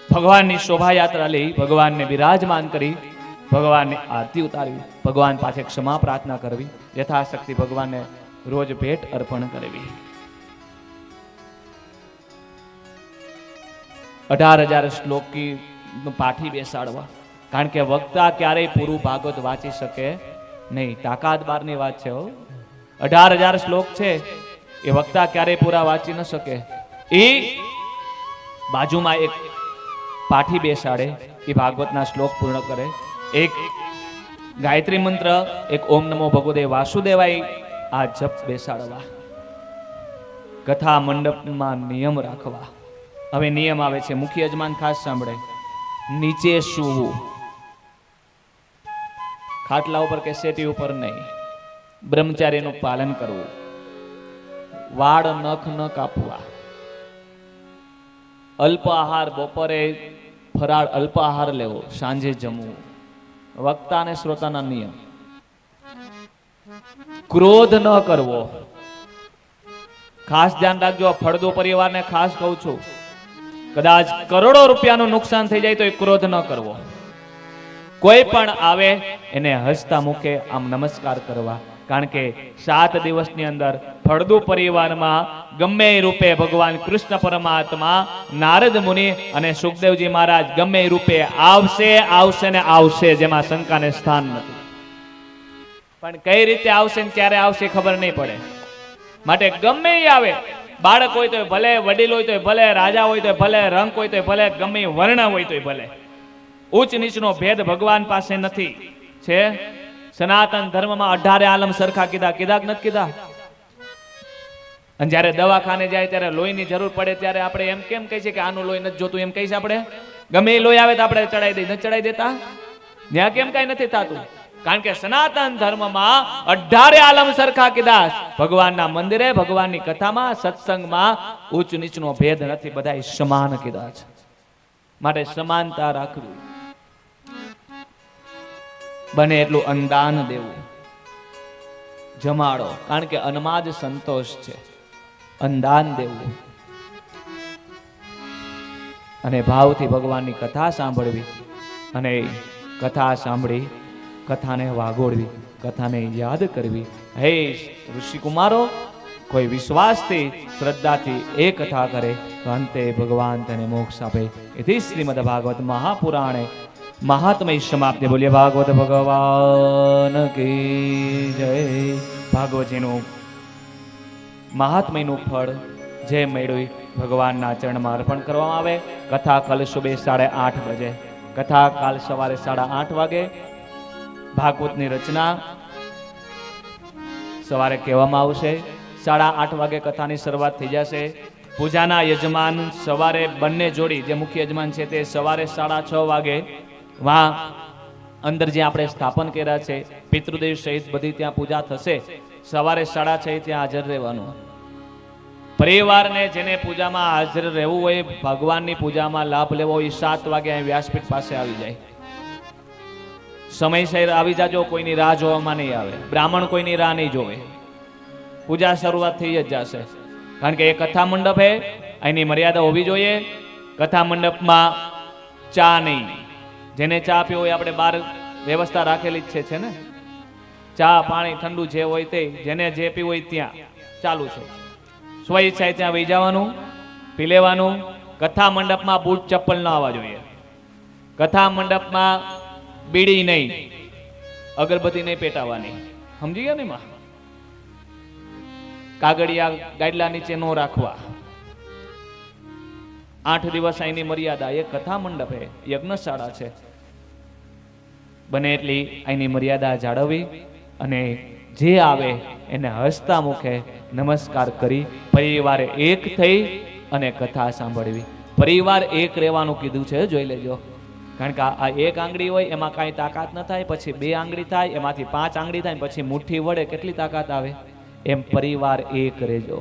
ભગવાનની શોભાયાત્રા લઈ ભગવાનને બિરાજમાન કરી ભગવાનની આરતી ઉતારવી, ભગવાન પાસે ક્ષમા પ્રાર્થના કરવી, યથાશક્તિ ભગવાનને રોજ ભેટ અર્પણ કરવી. 18,000 શ્લોકી પાઠી બેસાડવા, કારણ કે વક્તા ક્યારેય પૂરું ભાગવત વાંચી શકે નહીં. તાકાત બારની વાત છે. 18,000 શ્લોક છે એ વક્તા ક્યારેય પૂરા વાંચી ન શકે. એ બાજુમાં એક પાઠી બેસાડે, એ ભાગવતના શ્લોક પૂર્ણ કરે. એક ગાયત્રી મંત્ર, એક ઓમ નમો ભગવતે વાસુદેવાય આ જપ બેસાડવા. કથા મંડપમાં નિયમ રાખવા. હવે નિયમ આવે છે, મુખ્ય યજમાન ખાસ સાંભળે. નીચે સૂવું, ખાટલા ઉપર કે સેટી ઉપર નહીં. બ્રહ્મચારીનું પાલન કરવું. વાળ નખ ન કાપવા. અલ્પ આહાર, બપોરે ફરાળ અલ્પ આહાર લેવો, સાંજે જમવું. વક્તા અને શ્રોતાના નિયમ. ક્રોધ ન કરવો. ખાસ ધ્યાન રાખજો, ફળદુ પરિવારને ખાસ કહું છું, કદાચ કરોડો રૂપિયાનું નુકસાન થઈ જાય તો એ ક્રોધ ન કરવો. કોઈ પણ આવે એને હસતા મુખે આમ નમસ્કાર કરવા. કારણ કે 7 દિવસની અંદર ફળદુ પરિવારમાં ગમે એ રૂપે ભગવાન કૃષ્ણ પરમાત્મા, નારદ મુનિ અને સુખદેવજી મહારાજ ગમે એ રૂપે આવશે ને આવશે, જેમાં શંકાને સ્થાન નથી. પણ કઈ રીતે આવશે ને ક્યારે આવશે ખબર નહીં પડે. માટે ગમે એ આવે, બાળક હોય તો ભલે, વડીલ હોય તો ભલે, રાજા હોય તો ભલે, રંગ હોય તો ભલે, ગમે એ વર્ણ હોય તો ભલે, ઉચ્ચ નીચનો ભેદ ભગવાન પાસે નથી. છે સનાતન ધર્મમાં 18 આલમ સરખા કીધા કે નથી કીધા? અને જ્યારે દવાખાને જાય ત્યારે લોહીની જરૂર પડે ત્યારે આપણે એમ કેમ કહી છે કે આનું લોહી નથી જોતું, એમ કહીશ આપણે? ગમે એ લોહી આવે તો આપણે ચડાવી દઈએ, નથી ચડાવી દેતા? ત્યાં કેમ કઈ નથી થતું? કારણ કે સનાતન ધર્મમાં 18 આલમ સરખા કીધા. ભગવાનના મંદિરે, ભગવાનની કથામાં, સત્સંગમાં ઉચ્ચ નીચનો ભેદ નથી, બધા સમાન કીધા છે. માટે સમાનતા રાખવી. બને એટલું અન્નદાન દેવું, જમાડો, કારણ કે અન્નમાં જ સંતોષ છે. અન્નદાન દેવું અને ભાવથી ભગવાનની કથા સાંભળવી, અને કથા સાંભળી કથાને વાગોડવી, કથાને યાદ કરવી. હે ઋષિકુમારો, કોઈ વિશ્વાસથી, શ્રદ્ધાથી એ કથા કરે તો અંતે ભગવાન તેને મોક્ષ આપે. એથી શ્રીમદ ભાગવત મહાપુરાણે મહાત્મય સમાપ્તિ. બોલીએ ભાગવત ભગવાન કી જય. ભાગવતજીનું મહાત્મયનું ફળ જે મેળવી ભગવાનના ચરણમાં અર્પણ કરવામાં આવે. કથા કાલ સુબહ 8:30 બજે, કથા કાલ સવારે 8:30 વાગે. ભાગવતની રચના સવારે કહેવામાં આવશે. 8:30 વાગે કથાની શરૂઆત થઈ જશે. પૂજાના યજમાન સવારે બંને જોડી, જે મુખ્ય યજમાન છે તે સવારે 6:30 વાગે વાં અંદર જે આપણે સ્થાપન કર્યા છે પિતૃદેવ સહિત બધી ત્યાં પૂજા થશે. સવારે 6:30 ત્યાં હાજર રહેવાનું. પરિવારને જેને પૂજામાં હાજર રહેવું હોય, ભગવાનની પૂજામાં લાભ લેવો હોય, 7 વાગે અહીં વ્યાસપીઠ પાસે આવી જાય. સમયસર આવી જાજો, કોઈની રાહ જોવામાં નહીં આવે. બ્રાહ્મણ કોઈની રાહ નહીં જોવે. પૂજા શરૂઆત થઈ જ જશે. કારણ કે એ કથા મંડપ હે, અહીંની મર્યાદા હોવી જોઈએ. કથા મંડપમાં ચા નહીં. જેને ચા પીવો હોય આપણે બહાર વ્યવસ્થા રાખેલી જ છે ને, ચા પાણી ઠંડુ જે હોય તે, જેને જે પીવું હોય ત્યાં ચાલુ છે. સ્વઈચ્છાએ ત્યાં વહી જવાનું, પી લેવાનું. કથા મંડપમાં બૂટ ચપ્પલ ન આવવા જોઈએ. કથા મંડપમાં બીડી નહીં, અગરબત્તી નહીં પેટાવાની. સમજી ગયા ને? માં કાગળિયા ગાડલા નીચે ન રાખવા. 8 દિવસ અહીંની મર્યાદા. એ કથા મંડપ હે, યજ્ઞશાળા છે. બને એટલી અહીંની મર્યાદા જાળવવી અને જે આવે એને હસતા મુખે નમસ્કાર કરી પરિવારે એક થઈ અને કથા સાંભળવી. પરિવાર એક રહેવાનું કીધું છે, જોઈ લેજો. કારણ કે આ એક આંગળી હોય એમાં કાંઈ તાકાત ન થાય, પછી 2 આંગળી થાય, એમાંથી 5 આંગળી થાય, પછી મુઠ્ઠી વડે કેટલી તાકાત આવે. એમ પરિવાર એક રહેજો,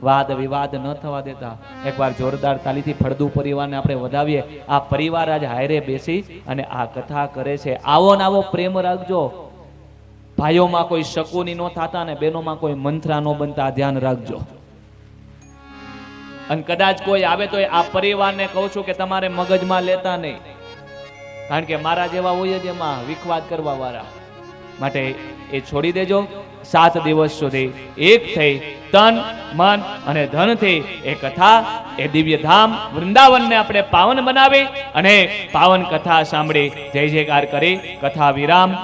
વાદ વિવાદ ન થવા દેતા. એકવાર જોરદાર તાલીથી ફળદુ પરિવારને આપણે વધાવીએ. આ પરિવાર આજ હાયરે બેસી અને આ કથા કરે છે. આવો ને આવો પ્રેમ રાખજો. ભાઈઓમાં કોઈ શકુની ન થતા ને બહેનોમાં કોઈ મંત્રા ન બનતા ધ્યાન રાખજો. અને કદાચ કોઈ આવે તો આ પરિવારને કહું છું કે તમારે મગજમાં લેતા નહીં, કારણ કે મારા જેવા હોય જ એમાં વિખવાદ કરવા વાળા. માટે એ છોડી દેજો. 7 દિવસ સુધી એક થઈ તન મન અને ધનથી એ કથા, એ દિવ્ય ધામ વૃંદાવનને આપણે પાવન બનાવી અને પાવન કથા સાંભળી જય જયકાર કરી કથા વિરામ.